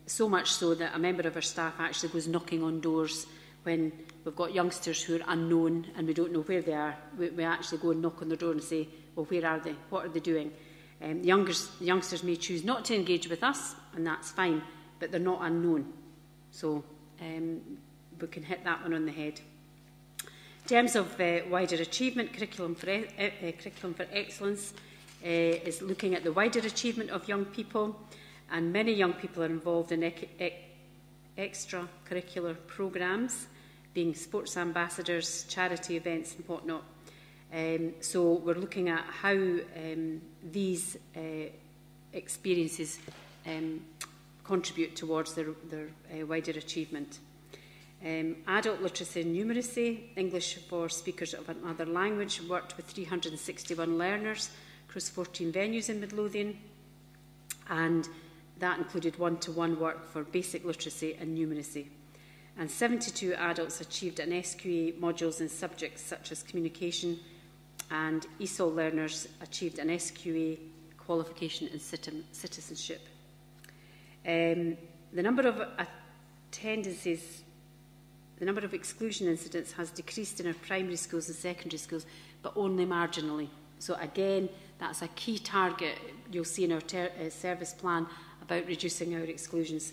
So much so that a member of our staff actually goes knocking on doors when we've got youngsters who are unknown and we don't know where they are. We actually go and knock on their door and say, well, where are they? What are they doing? The youngsters may choose not to engage with us, and that's fine, but they're not unknown. So we can hit that one on the head. In terms of wider achievement, Curriculum for Excellence is looking at the wider achievement of young people, and many young people are involved in extracurricular programmes, being sports ambassadors, charity events and whatnot. So we're looking at how these experiences contribute towards their wider achievement. Adult literacy and numeracy, English for speakers of another language, worked with 361 learners across 14 venues in Midlothian, and that included one-to-one work for basic literacy and numeracy. And 72 adults achieved an SQA modules in subjects such as communication, and ESOL learners achieved an SQA qualification in citizenship. The number of attendances, the number of exclusion incidents has decreased in our primary schools and secondary schools, but only marginally. So again, that's a key target you'll see in our service plan about reducing our exclusions.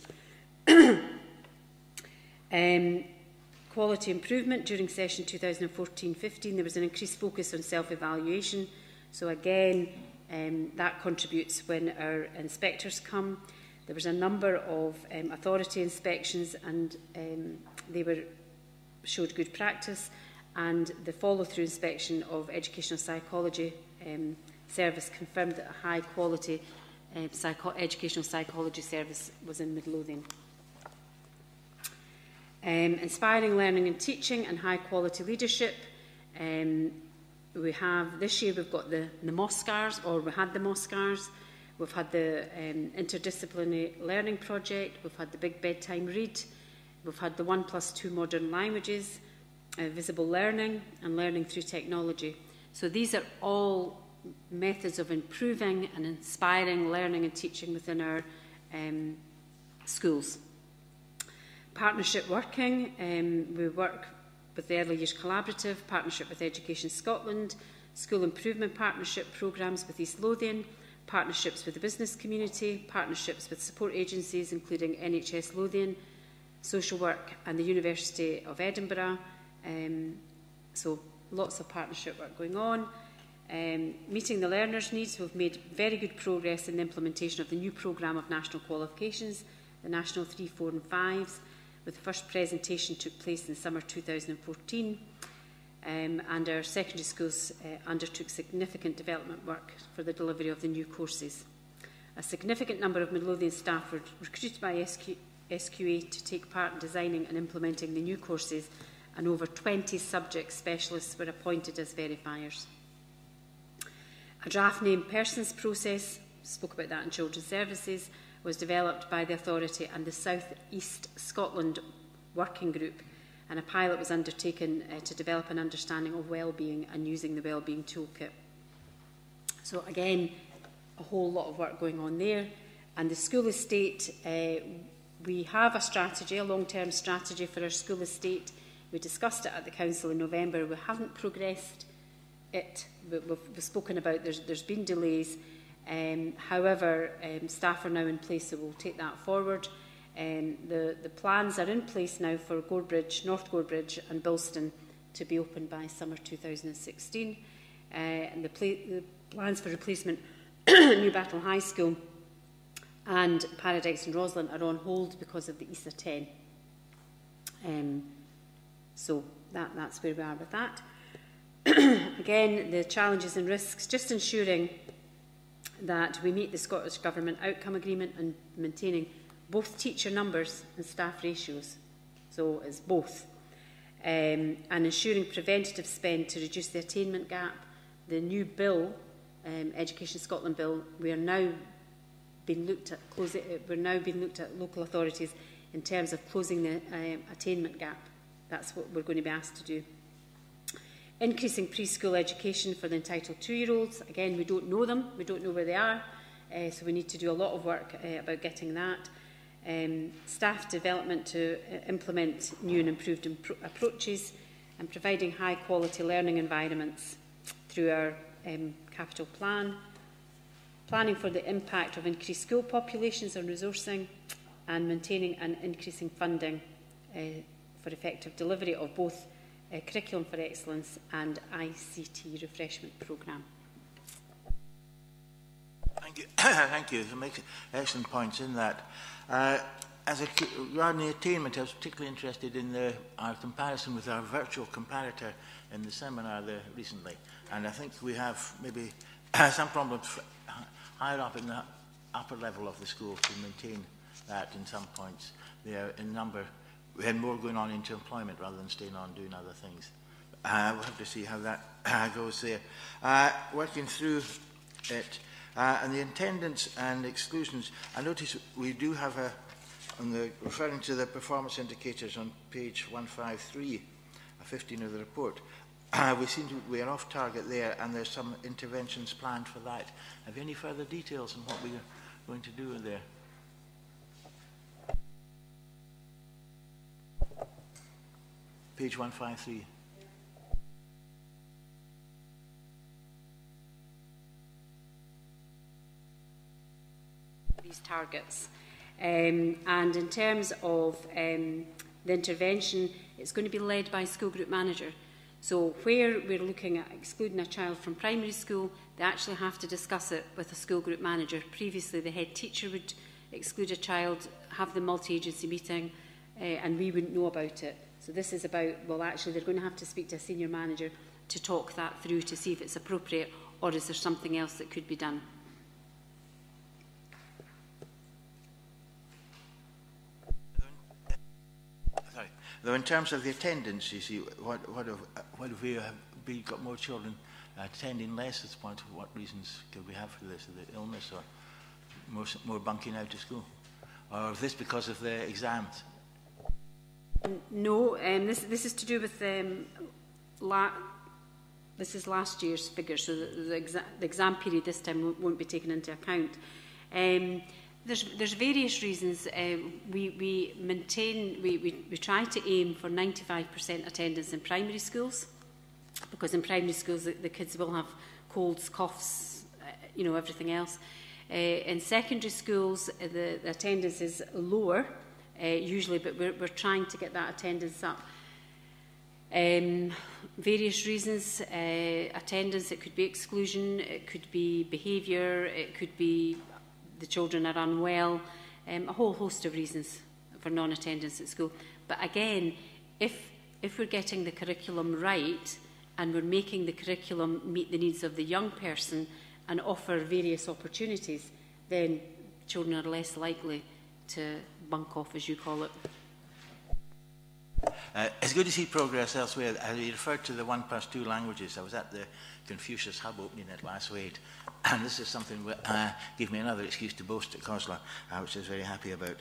Quality improvement during session 2014-15, there was an increased focus on self-evaluation. So again, that contributes when our inspectors come. There was a number of authority inspections, and they showed good practice, and the follow-through inspection of educational psychology service confirmed that a high-quality educational psychology service was in Midlothian. Inspiring learning and teaching and high-quality leadership. We have, this year we've got the MOSCARs, or we had the MOSCARs, We've had the interdisciplinary learning project, we've had the big bedtime read, we've had the 1+2 modern languages, visible learning and learning through technology. So these are all methods of improving and inspiring learning and teaching within our schools. Partnership working, we work with the Early Years Collaborative, partnership with Education Scotland, school improvement partnership programmes with East Lothian, partnerships with the business community, partnerships with support agencies including NHS Lothian, social work and the University of Edinburgh. So lots of partnership work going on. Meeting the learners' needs, we've made very good progress in the implementation of the new programme of national qualifications, the National 3, 4 and 5s, with the first presentation took place in summer 2014. And our secondary schools undertook significant development work for the delivery of the new courses. A significant number of Midlothian staff were recruited by SQA to take part in designing and implementing the new courses, and over 20 subject specialists were appointed as verifiers. A draft named persons process, spoke about that in Children's Services, was developed by the authority and the South East Scotland Working Group, and a pilot was undertaken to develop an understanding of wellbeing and using the wellbeing toolkit. So again, a whole lot of work going on there. And the school estate, we have a strategy, a long-term strategy for our school estate. We discussed it at the council in November. We haven't progressed it. We've spoken about there's been delays. However, staff are now in place, so we'll take that forward. The plans are in place now for Gorebridge, North Gorebridge and Bilston to be opened by summer 2016. And the plans for replacement New Battle High School and Paradise and Roslin are on hold because of the ESA 10. So that's where we are with that. Again, the challenges and risks, just ensuring that we meet the Scottish Government outcome agreement and maintaining both teacher numbers and staff ratios. So it's both. And ensuring preventative spend to reduce the attainment gap. The new bill, Education Scotland bill, we are now being looked at local authorities in terms of closing the attainment gap. That's what we're going to be asked to do. Increasing preschool education for the entitled 2-year-olds. Again, we don't know them, we don't know where they are, so we need to do a lot of work about getting that. Staff development to implement new and improved approaches, and providing high quality learning environments through our capital plan. Planning for the impact of increased school populations on resourcing, and maintaining and increasing funding for effective delivery of both Curriculum for Excellence and ICT refreshment programme. Thank you. Thank you. You make excellent points in that. Regarding the attainment, I was particularly interested in our comparison with our virtual comparator in the seminar there recently. And I think we have maybe some problems higher up in the upper level of the school to maintain that in some points. There in number, we had more going on into employment rather than staying on doing other things. We'll have to see how that goes there. Working through it, and the attendance and exclusions, I notice we do have referring to the performance indicators on page 153, 15 of the report. We are off target there, and there's some interventions planned for that. Have you any further details on what we are going to do there? Page 153. These targets. And in terms of the intervention, it's going to be led by a school group manager. So where we're looking at excluding a child from primary school, they actually have to discuss it with a school group manager. Previously, the head teacher would exclude a child, have the multi-agency meeting, and we wouldn't know about it. So this is about, well, actually, they're going to have to speak to a senior manager to talk that through to see if it's appropriate, or is there something else that could be done. Sorry. Though in terms of the attendance, you see, what have we got more children attending less at this point? What reasons could we have for this? Is it illness or more bunking out of school? Or is this because of the exams? No, this is to do with this is last year's figure, so the exam period this time won't be taken into account. There's various reasons. We try to aim for 95% attendance in primary schools, because in primary schools the kids will have colds, coughs, everything else. In secondary schools the attendance is lower usually, but we're trying to get that attendance up. Various reasons, attendance, it could be exclusion, it could be behaviour, it could be the children are unwell, a whole host of reasons for non-attendance at school. But again, if we're getting the curriculum right and we're making the curriculum meet the needs of the young person and offer various opportunities, then children are less likely to bunk off, as you call it. It's good to see progress elsewhere. You referred to the 1+2 languages. I was at the Confucius Hub opening at last week, and this is something that gave me another excuse to boast at COSLA, which I was very happy about.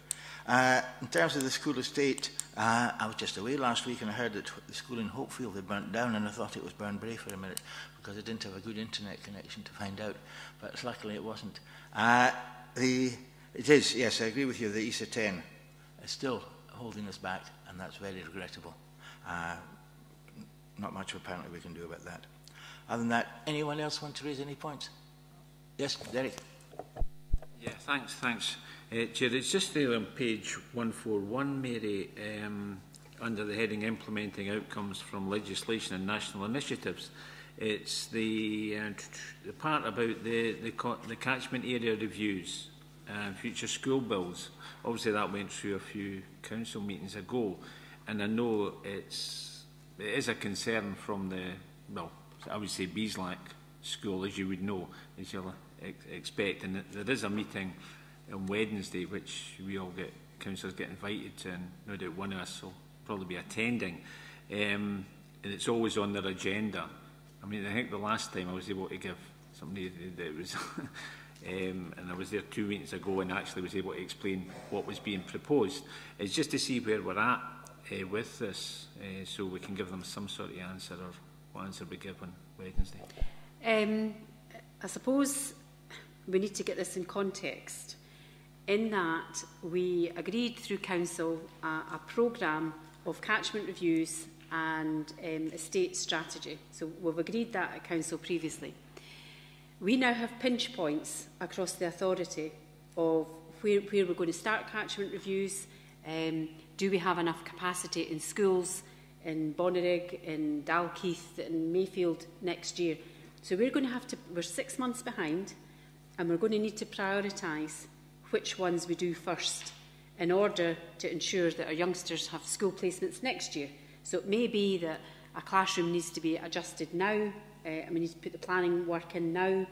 In terms of the school estate, I was just away last week and I heard that the school in Hopefield had burnt down, and I thought it was Burnbrae for a minute because I didn't have a good internet connection to find out, but luckily it wasn't. It is, yes, I agree with you, the ESA 10 is still holding us back, and that's very regrettable. Not much apparently we can do about that. Other than that, anyone else want to raise any points? Yes, Derek. Yeah, thanks. Chair, it's just there on page 141, Mary, under the heading Implementing Outcomes from Legislation and National Initiatives. It's the part about the catchment area reviews and future school bills. Obviously that went through a few council meetings ago, and I know it is a concern from I would say Beeslack School, as you would know, as you'll expect, and there is a meeting on Wednesday which councillors get invited to, and no doubt one of us will probably be attending, and it's always on their agenda. I mean, I think the last time I was able to give somebody that was and I was there 2 weeks ago and actually was able to explain what was being proposed. It's just to see where we're at with this, so we can give them some sort of answer, or what answer we give on Wednesday. I suppose we need to get this in context, in that we agreed through council a programme of catchment reviews and estate strategy. So we've agreed that at council previously. We now have pinch points across the authority of where we're going to start catchment reviews. Do we have enough capacity in schools, in Bonnyrigg, in Dalkeith, in Mayfield next year? So we're going to have to, we're 6 months behind, and we're going to need to prioritise which ones we do first in order to ensure that our youngsters have school placements next year. So it may be that a classroom needs to be adjusted now, and we need to put the planning work in now.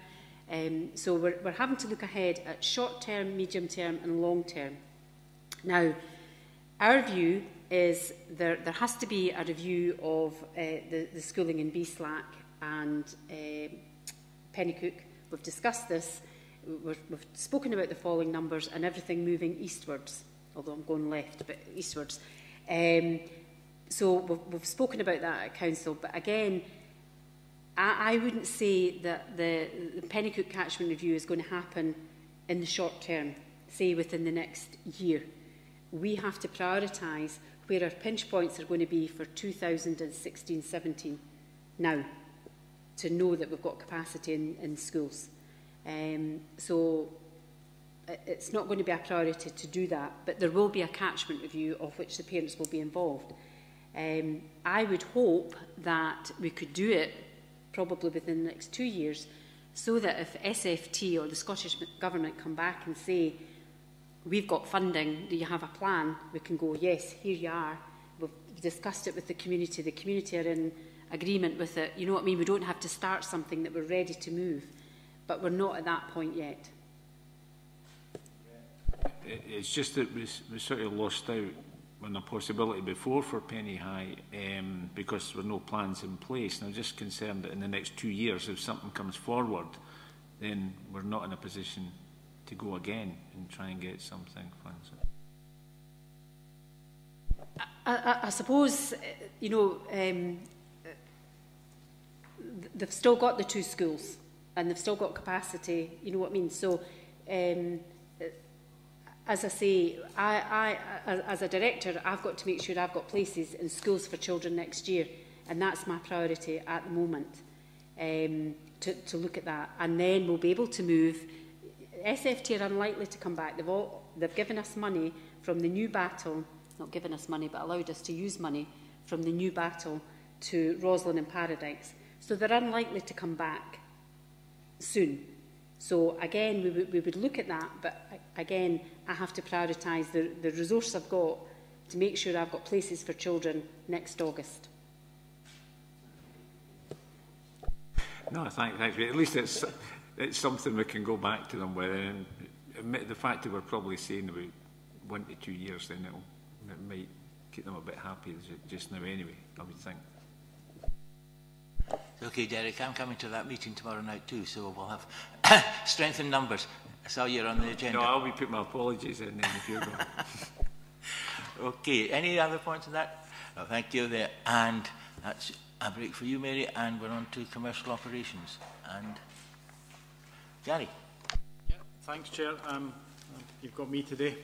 So we're having to look ahead at short term, medium term and long term. Now, our view is there has to be a review of the schooling in Beeslack and Pennycook. We've discussed this. We've spoken about the falling numbers and everything moving eastwards, although I'm going left, but eastwards. So we've spoken about that at council, but again, I wouldn't say that the Pennycook catchment review is going to happen in the short term, say within the next year. We have to prioritise where our pinch points are going to be for 2016-17 now, to know that we've got capacity in schools. So it's not going to be a priority to do that, but there will be a catchment review of which the parents will be involved. I would hope that we could do it probably within the next 2 years, so that if SFT or the Scottish Government come back and say, we've got funding, do you have a plan? We can go, yes, here you are. We've discussed it with the community are in agreement with it. You know what I mean? We don't have to start something that we're ready to move, but we're not at that point yet. It's just that we sort of lost out on a possibility before for Penny High, because there were no plans in place. And I'm just concerned that in the next 2 years, if something comes forward, then we're not in a position to go again and try and get something funds. I suppose, you know, they've still got the 2 schools and they've still got capacity, you know what I mean? So, as I say, I as a director, I've got to make sure I've got places in schools for children next year, and that's my priority at the moment, to look at that. And then we'll be able to move. SFT are unlikely to come back. They've given us money from the new battle, not given us money, but allowed us to use money from the new battle to Roslyn and Paradise. So they're unlikely to come back soon. So again, we would look at that, but again, I have to prioritise the resource I've got to make sure I've got places for children next August. No, thanks. At least it's something we can go back to them with. And the fact that we're probably saying about 1 to 2 years, then it might keep them a bit happy just now anyway, I would think. Okay, Derek, I'm coming to that meeting tomorrow night too, so we'll have strength in numbers. I saw you're on the agenda. No, I'll be putting my apologies in then if you're going. Okay, any other points on that? No, thank you there. And that's a break for you, Mary, and we're on to commercial operations. And Gary. Yeah, thanks, Chair. You've got me today.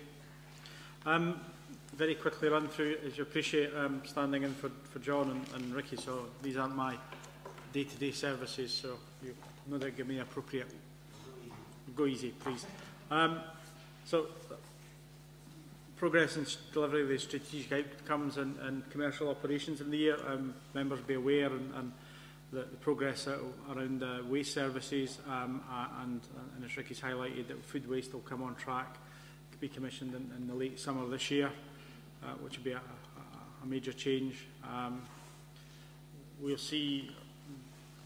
Very quickly run through, as you appreciate, standing in for John and Ricky, so these aren't my day-to-day services, so you know that give me appropriate. Go easy, please. So, progress in delivery of the strategic outcomes and commercial operations in the year. Members be aware and the progress around waste services and as Ricky's highlighted, that food waste will come on track to be commissioned in the late summer this year, which will be a major change.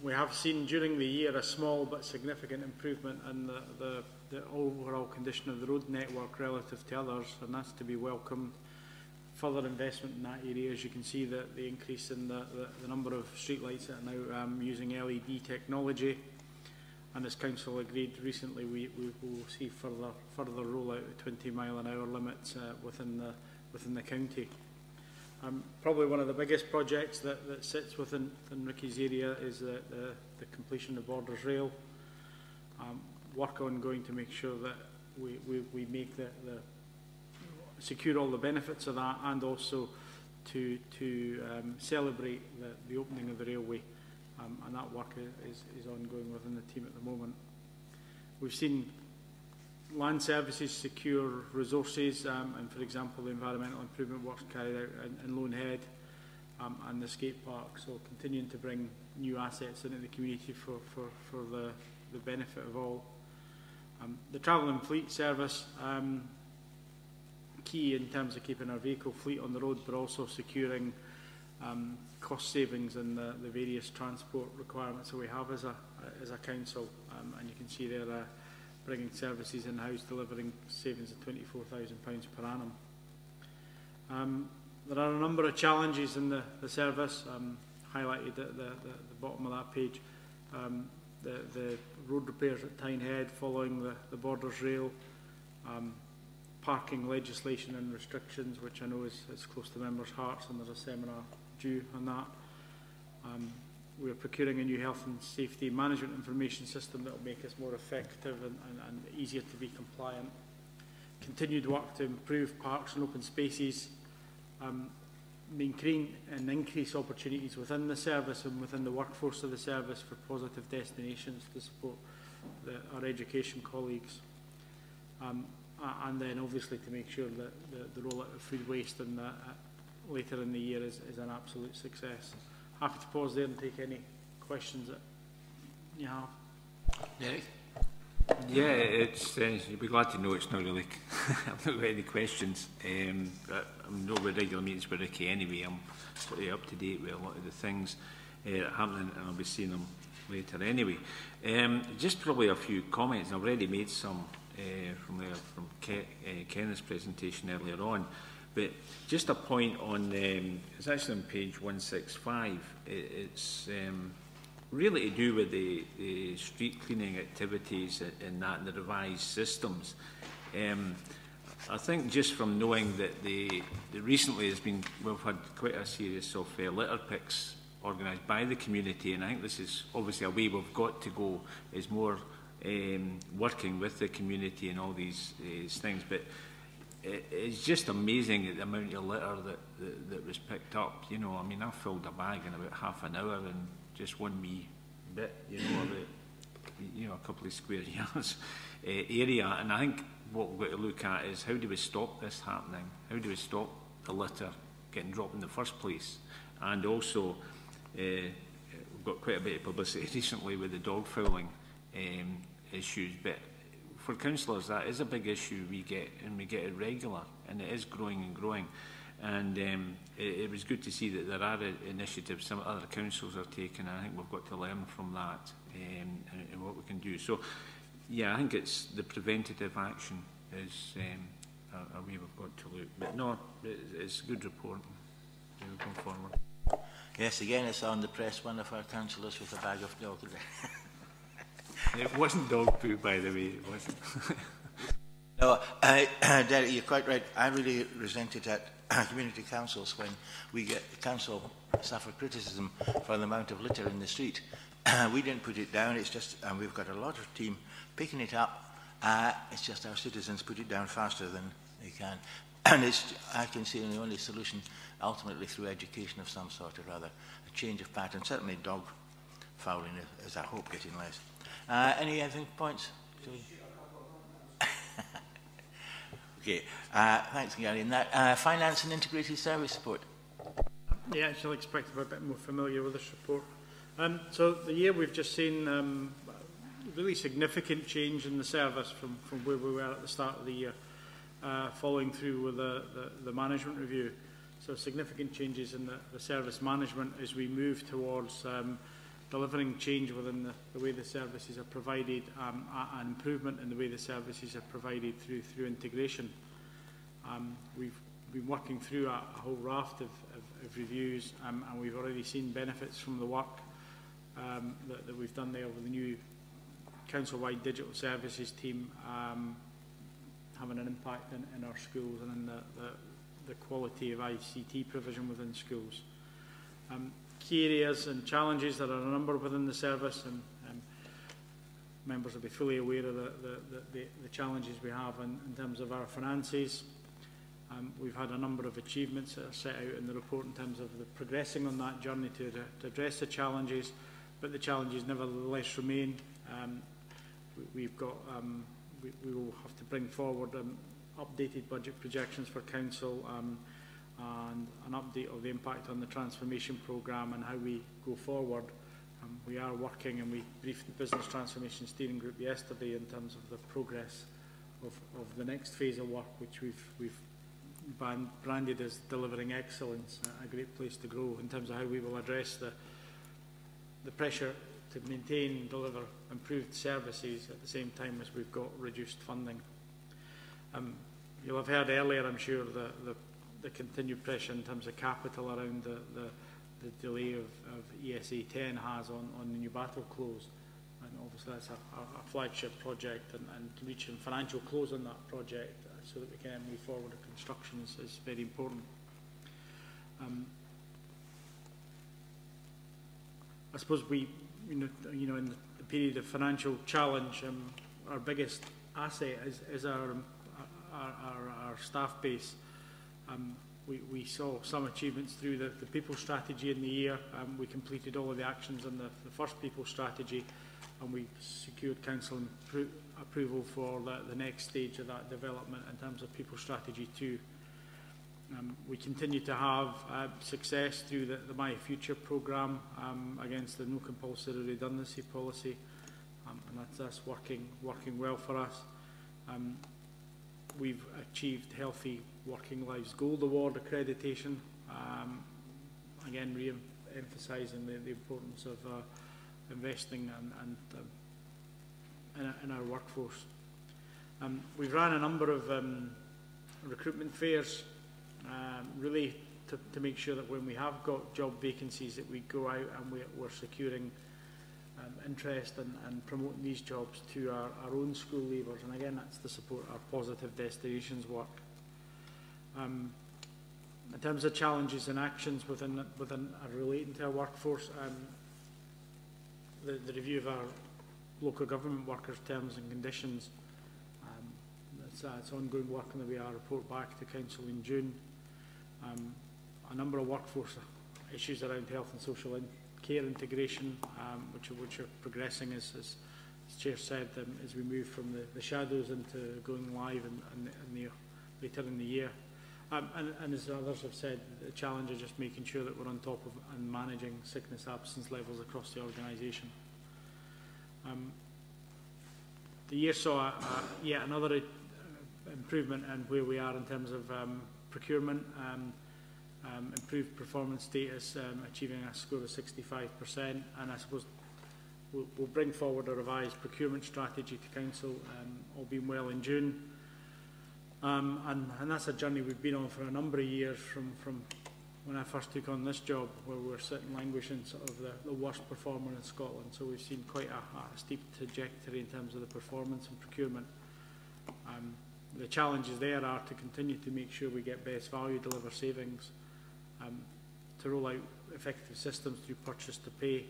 We have seen during the year a small but significant improvement in the overall condition of the road network relative to others, and that's to be welcomed. Further investment in that area, as you can see, the increase in the number of streetlights that are now using LED technology, and as Council agreed recently, we will see further rollout of 20-mile-an-hour limits within the county. Probably one of the biggest projects that sits within Ricky's area is the completion of Borders Rail. Work ongoing to make sure that we make secure all the benefits of that, and also to celebrate the opening of the railway, and that work is ongoing within the team at the moment. We've seen land services secure resources, and for example the environmental improvement works carried out in Lone Head and the skate park, so continuing to bring new assets into the community for the benefit of all. The travel and fleet service, key in terms of keeping our vehicle fleet on the road, but also securing cost savings in the various transport requirements that we have as a council, and you can see there bringing services in-house, delivering savings of £24,000 per annum. There are a number of challenges in the service, highlighted at the bottom of that page. The road repairs at Tynehead following the Borders Rail, parking legislation and restrictions, which I know is close to members' hearts, and there's a seminar due on that. We are procuring a new health and safety management information system that will make us more effective and easier to be compliant. Continued work to improve parks and open spaces, maintain and increase opportunities within the service and within the workforce of the service for positive destinations to support our education colleagues. And then obviously to make sure that the rollout of food waste later in the year is an absolute success. Happy to pause there and take any questions that you have. Derek? Yeah, you'll be glad to know it's not really, I've not got any questions. But I'm not with regular meetings with Ricky anyway. I'm sort of up to date with a lot of the things happening, and I'll be seeing them later anyway. Just probably a few comments. I've already made some from Kenneth's presentation earlier on. But just a point on, it's actually on page 165, it's really to do with the street cleaning activities and that, and the revised systems. I think just from knowing that recently we've had quite a series of litter picks organised by the community, and I think this is obviously a way we've got to go, is more working with the community and all these things. But it's just amazing the amount of litter that was picked up. You know, I mean, I filled a bag in about half an hour in just one wee bit, a couple of square yards area. And I think what we've got to look at is, how do we stop this happening? How do we stop the litter getting dropped in the first place? And also, we've got quite a bit of publicity recently with the dog fouling issues, but for councillors that is a big issue we get, and we get it regular, and it is growing and growing. And it was good to see that there are initiatives some other councils are taking, and I think we've got to learn from that and what we can do. So yeah, I think it's the preventative action is a way we've got to look. But no, it's a good report. We'll go forward. Yes, again, it's on the press, one of our councillors with a bag of dog. It wasn't dog poo, by the way, it wasn't. No, Derek, you're quite right. I really resent it at community councils when we get the council suffer criticism for the amount of litter in the street. We didn't put it down, it's just, and we've got a lot of team picking it up. It's just our citizens put it down faster than they can. And I can see the only solution ultimately through education of some sort or other, a change of pattern. Certainly dog fouling is, I hope, getting less. Any other points? Okay, thanks, Gary. And that finance and integrated service support. Yeah, I shall expect to be a bit more familiar with this report. So the year we've just seen really significant change in the service from where we were at the start of the year, following through with the management review. So significant changes in the service management as we move towards delivering change within the way the services are provided, an improvement in the way the services are provided through integration. We've been working through a whole raft of reviews, and we've already seen benefits from the work that we've done there with the new council-wide digital services team having an impact in our schools and in the quality of ICT provision within schools. Key areas and challenges, there are a number within the service, and members will be fully aware of the challenges we have in terms of our finances. We've had a number of achievements that are set out in the report in terms of the progressing on that journey to address the challenges, but the challenges nevertheless remain. We've got, we will have to bring forward updated budget projections for council and an update of the impact on the transformation programme and how we go forward. We are working, and we briefed the Business Transformation Steering Group yesterday in terms of the progress of the next phase of work, which we've branded as delivering excellence, a great place to grow in terms of how we will address the pressure to maintain and deliver improved services at the same time as we've got reduced funding. You'll have heard earlier, I'm sure, the continued pressure in terms of capital around the delay of ESA 10 has on the new battle close. And obviously that's a flagship project, and reaching financial close on that project so that we can move forward with construction is very important. I suppose we, in the period of financial challenge, our biggest asset is our staff base. We saw some achievements through the people strategy in the year. We completed all of the actions on the first people strategy, and we secured council approval for the next stage of that development in terms of people strategy 2. We continue to have success through the My Future programme against the no compulsory redundancy policy, and that's working well for us. We've achieved Healthy Working Lives Gold Award accreditation, again re-emphasising the importance of investing in our workforce. We've ran a number of recruitment fairs, really to make sure that when we have got job vacancies that we go out and we're securing interest and promoting these jobs to our own school leavers. And again, that's to support our positive destinations work. In terms of challenges and actions within relating to our workforce, the review of our local government workers' terms and conditions, it's ongoing work, and we are report back to Council in June. A number of workforce issues around health and social care integration, which are progressing, as Chair said, as we move from the shadows into going live later in the year. And as others have said, the challenge is just making sure that we're on top of and managing sickness absence levels across the organisation. The year saw yet another improvement in where we are in terms of procurement, improved performance status, achieving a score of 65%, and I suppose we'll bring forward a revised procurement strategy to Council, all being well, in June. And that's a journey we've been on for a number of years from when I first took on this job, where we're sitting languishing sort of the worst performer in Scotland. So we've seen quite a steep trajectory in terms of the performance and procurement. The challenges there are to continue to make sure we get best value, deliver savings, to roll out effective systems through purchase to pay,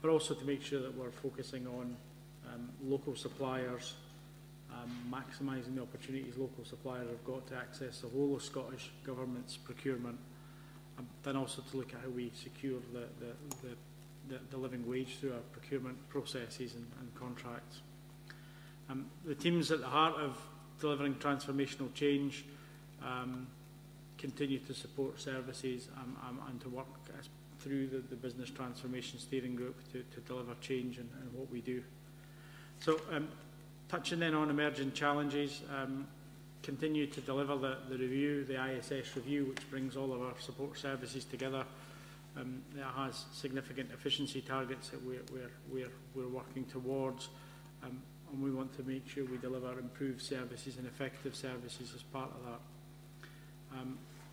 but also to make sure that we're focusing on local suppliers, maximising the opportunities local suppliers have got to access the whole of Scottish Government's procurement, then also to look at how we secure the living wage through our procurement processes and contracts. The teams at the heart of delivering transformational change continue to support services and to work through the Business Transformation Steering Group to deliver change in what we do. So touching then on emerging challenges, continue to deliver the review, the ISS review, which brings all of our support services together. It has significant efficiency targets that we're working towards, and we want to make sure we deliver improved services and effective services as part of that.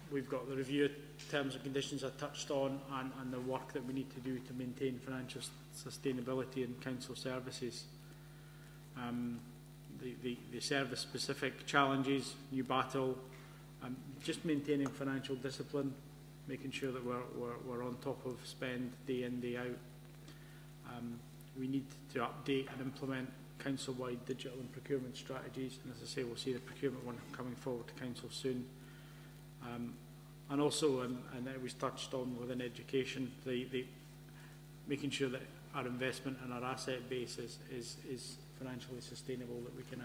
We've got the review terms and conditions I touched on, and the work that we need to do to maintain financial sustainability in Council services. The service-specific challenges, new battle, just maintaining financial discipline, making sure that we're on top of spend day in, day out. We need to update and implement council-wide digital and procurement strategies, and as I say, we'll see the procurement one coming forward to Council soon. And also, and it was touched on within education, making sure that our investment and our asset base is financially sustainable, that we can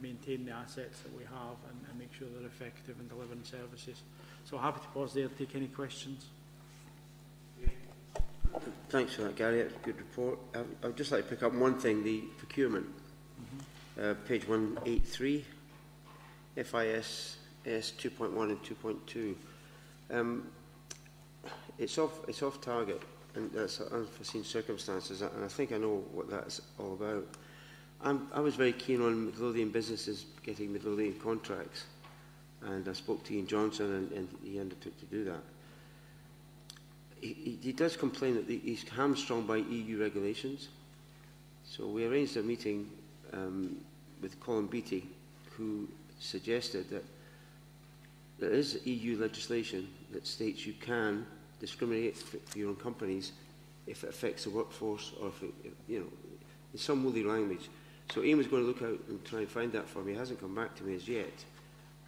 maintain the assets that we have and make sure they're effective in delivering services. So happy to pause there to take any questions. Thanks for that, Gary. That's a good report. I'd just like to pick up one thing, the procurement. Page 183, FIS 2.1 and 2.2. It's off target, and that's unforeseen circumstances, and I think I know what that's all about. I was very keen on Midlothian businesses getting Midlothian contracts, and I spoke to Ian Johnson, and he undertook to do that. He does complain that he's hamstrung by EU regulations. So we arranged a meeting with Colin Beattie, who suggested that there is EU legislation that states you can discriminate for your own companies if it affects the workforce, or if it, in some woolly language. So Ian was going to look out and try and find that for me. He hasn't come back to me as yet,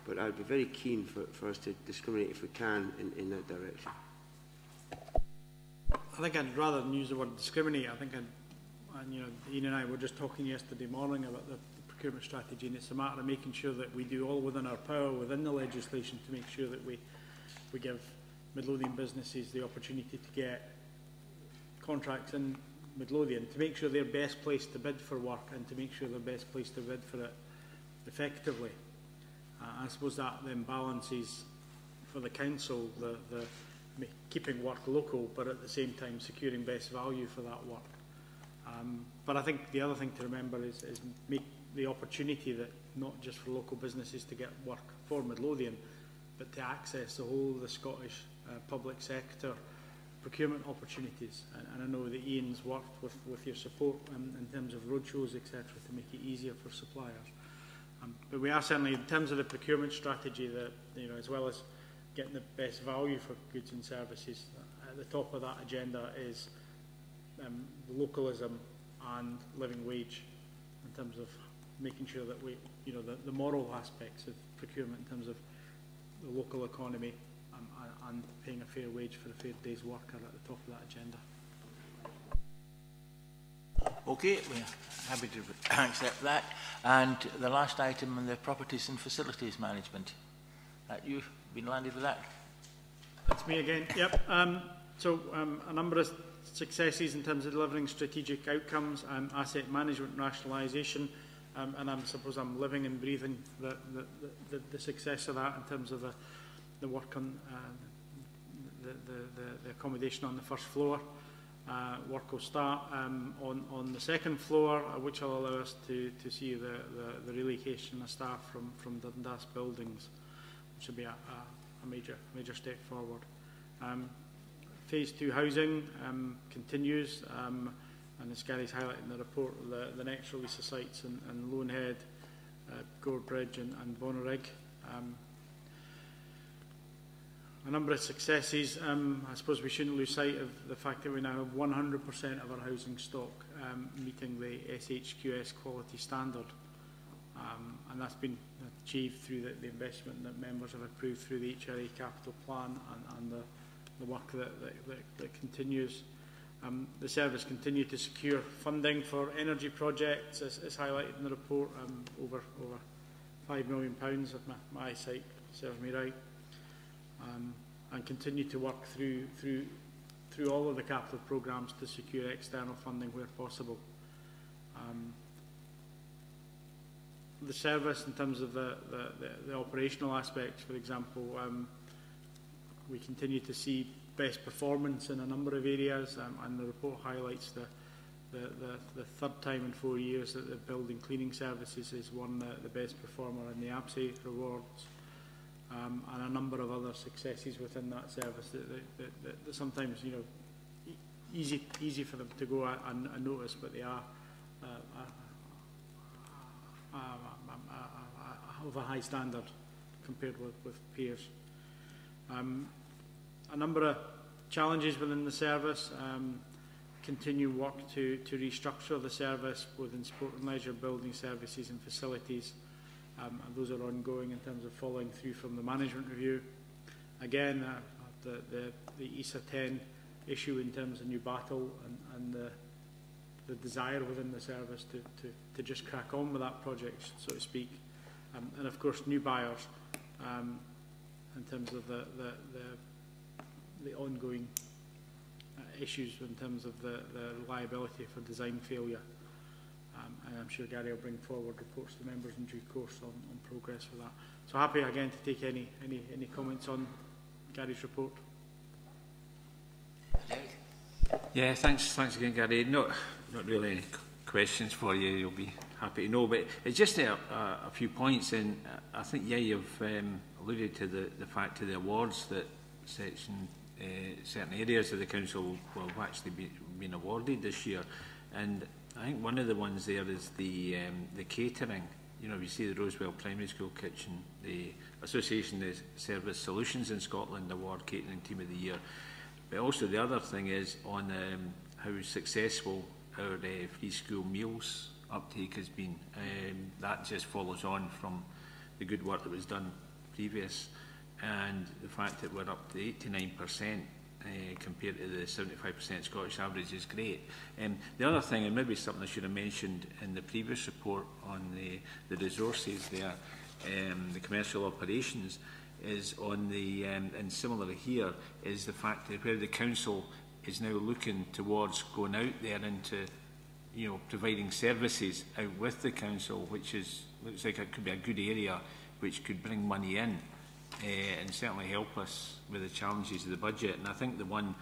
but I'd be very keen for us to discriminate if we can in that direction. I think I'd rather than use the word discriminate, I think Ian and I were just talking yesterday morning about the procurement strategy, and it's a matter of making sure that we do all within our power, within the legislation, to make sure that we give Midlothian businesses the opportunity to get contracts in Midlothian, to make sure they're best placed to bid for work, and to make sure they're best placed to bid for it effectively. I suppose that then balances for the council the keeping work local, but at the same time securing best value for that work. But I think the other thing to remember is make the opportunity that not just for local businesses to get work for Midlothian, but to access the whole of the Scottish public sector procurement opportunities. And I know that Ian's worked with your support in terms of roadshows, etc., to make it easier for suppliers. But we are certainly, in terms of the procurement strategy, that, you know, as well as getting the best value for goods and services, at the top of that agenda is localism and living wage, in terms of making sure that we, you know, the moral aspects of procurement in terms of the local economy and paying a fair wage for a fair day's work are at the top of that agenda. Okay, we're happy to accept that. And the last item on the properties and facilities management. You've been landed with that? That's me again. Yep. A number of successes in terms of delivering strategic outcomes, asset management rationalisation, and I suppose I'm living and breathing the success of that in terms of the work on the accommodation on the first floor. Work will start on the second floor, which will allow us to see the relocation of staff from Dundas buildings, which will be a major step forward. Phase 2 housing continues, and as Gary's highlighted in the report, the next release of sites in Loanhead, Gorebridge and Bonnyrigg. A number of successes. I suppose we shouldn't lose sight of the fact that we now have 100% of our housing stock meeting the SHQS quality standard, and that's been achieved through the investment that members have approved through the HRA capital plan and the work that continues. The service continued to secure funding for energy projects, as highlighted in the report, over £5 million, if my eyesight serves me right. And continue to work through all of the capital programmes to secure external funding where possible. The service, in terms of the operational aspects, for example, we continue to see best performance in a number of areas, and the report highlights the third time in 4 years that the building cleaning services has won the best performer in the ABSI awards. And a number of other successes within that service that sometimes, you know, easy for them to go unnoticed, but they are of a high standard compared with peers. A number of challenges within the service. Continue work to restructure the service within sport and leisure, building services and facilities. And those are ongoing in terms of following through from the management review. Again, the ESA 10 issue in terms of new battle and the desire within the service to just crack on with that project, so to speak. And of course, new buyers in terms of the ongoing issues in terms of the liability for design failure. And I'm sure Gary will bring forward reports to members in due course on progress with that. So happy again to take any comments on Gary's report. Yeah, thanks again, Gary. Not really any questions for you. You'll be happy to know, but it's just a few points, and I think you've alluded to the fact of the awards that certain areas of the council will have actually been awarded this year, and I think one of the ones there is the catering. You know, we see the Rosewell Primary School kitchen, the Association of Service Solutions in Scotland award Catering Team of the Year. But also the other thing is on how successful our free school meals uptake has been. That just follows on from the good work that was done previous, and the fact that we're up to 89%. Compared to the 75% Scottish average is great. The other thing, and maybe something I should have mentioned in the previous report on the resources there, the commercial operations, is on the, and similar here, is the fact that where the council is now looking towards going out there into, you know, providing services out with the council, which looks like it could be a good area which could bring money in. And certainly help us with the challenges of the budget. And I think the one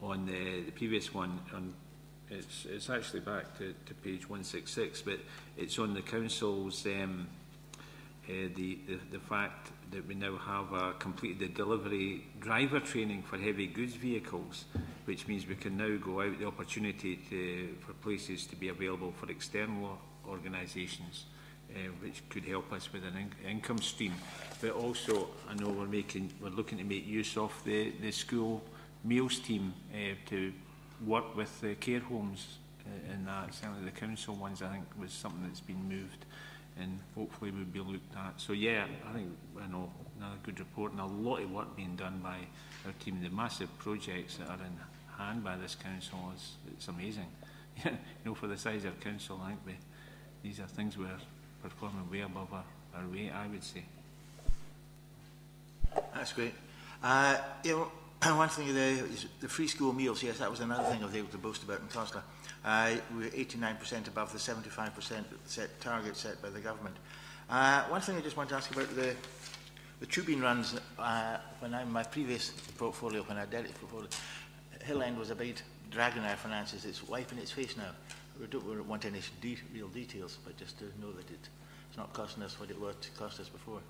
on the previous one, it's actually back to page 166, but it's on the council's the fact that we now have completed the delivery driver training for heavy goods vehicles, which means we can now go out the opportunity for places to be available for external organisations, which could help us with an income stream. But also, I know we're looking to make use of the school meals team to work with the care homes in that. Certainly the council ones, I think, was something that's been moved and hopefully will be looked at. So yeah, I think another good report and a lot of work being done by our team. The massive projects that are in hand by this council it's amazing. For the size of our council, I think these are things we're performing way above our weight, I would say. That's great. One thing is the free school meals. Yes, that was another thing I was able to boast about in Cosla. We were 89% above the 75% target set by the government. One thing I just want to ask about the tubing runs. When in my previous portfolio, when I did it portfolio, Hill End was a big drag on our finances. It's wiping its face now. We don't want any real details, but just to know that it's not costing us what it was to cost us before.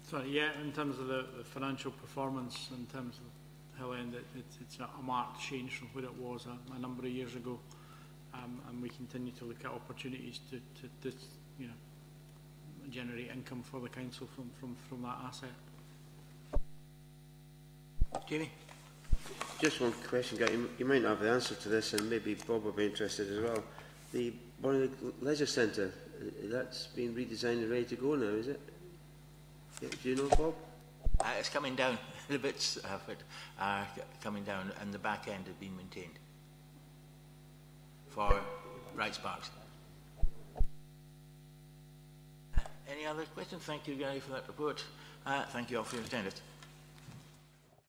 Sorry, yeah, in terms of the financial performance, in terms of Hill End, it's a marked change from where it was a number of years ago, and we continue to look at opportunities to generate income for the council from that asset. Jamie? Just one question, Guy. You might not have the answer to this, and maybe Bob will be interested as well. The Bonnie Leisure Centre, that's been redesigned and ready to go now, is it? Yeah, do you know, Bob? It's coming down. The bits of it are coming down, and the back end has been maintained for Wright Sparks. Any other questions? Thank you, Gary, for that report. Thank you all for your attendance.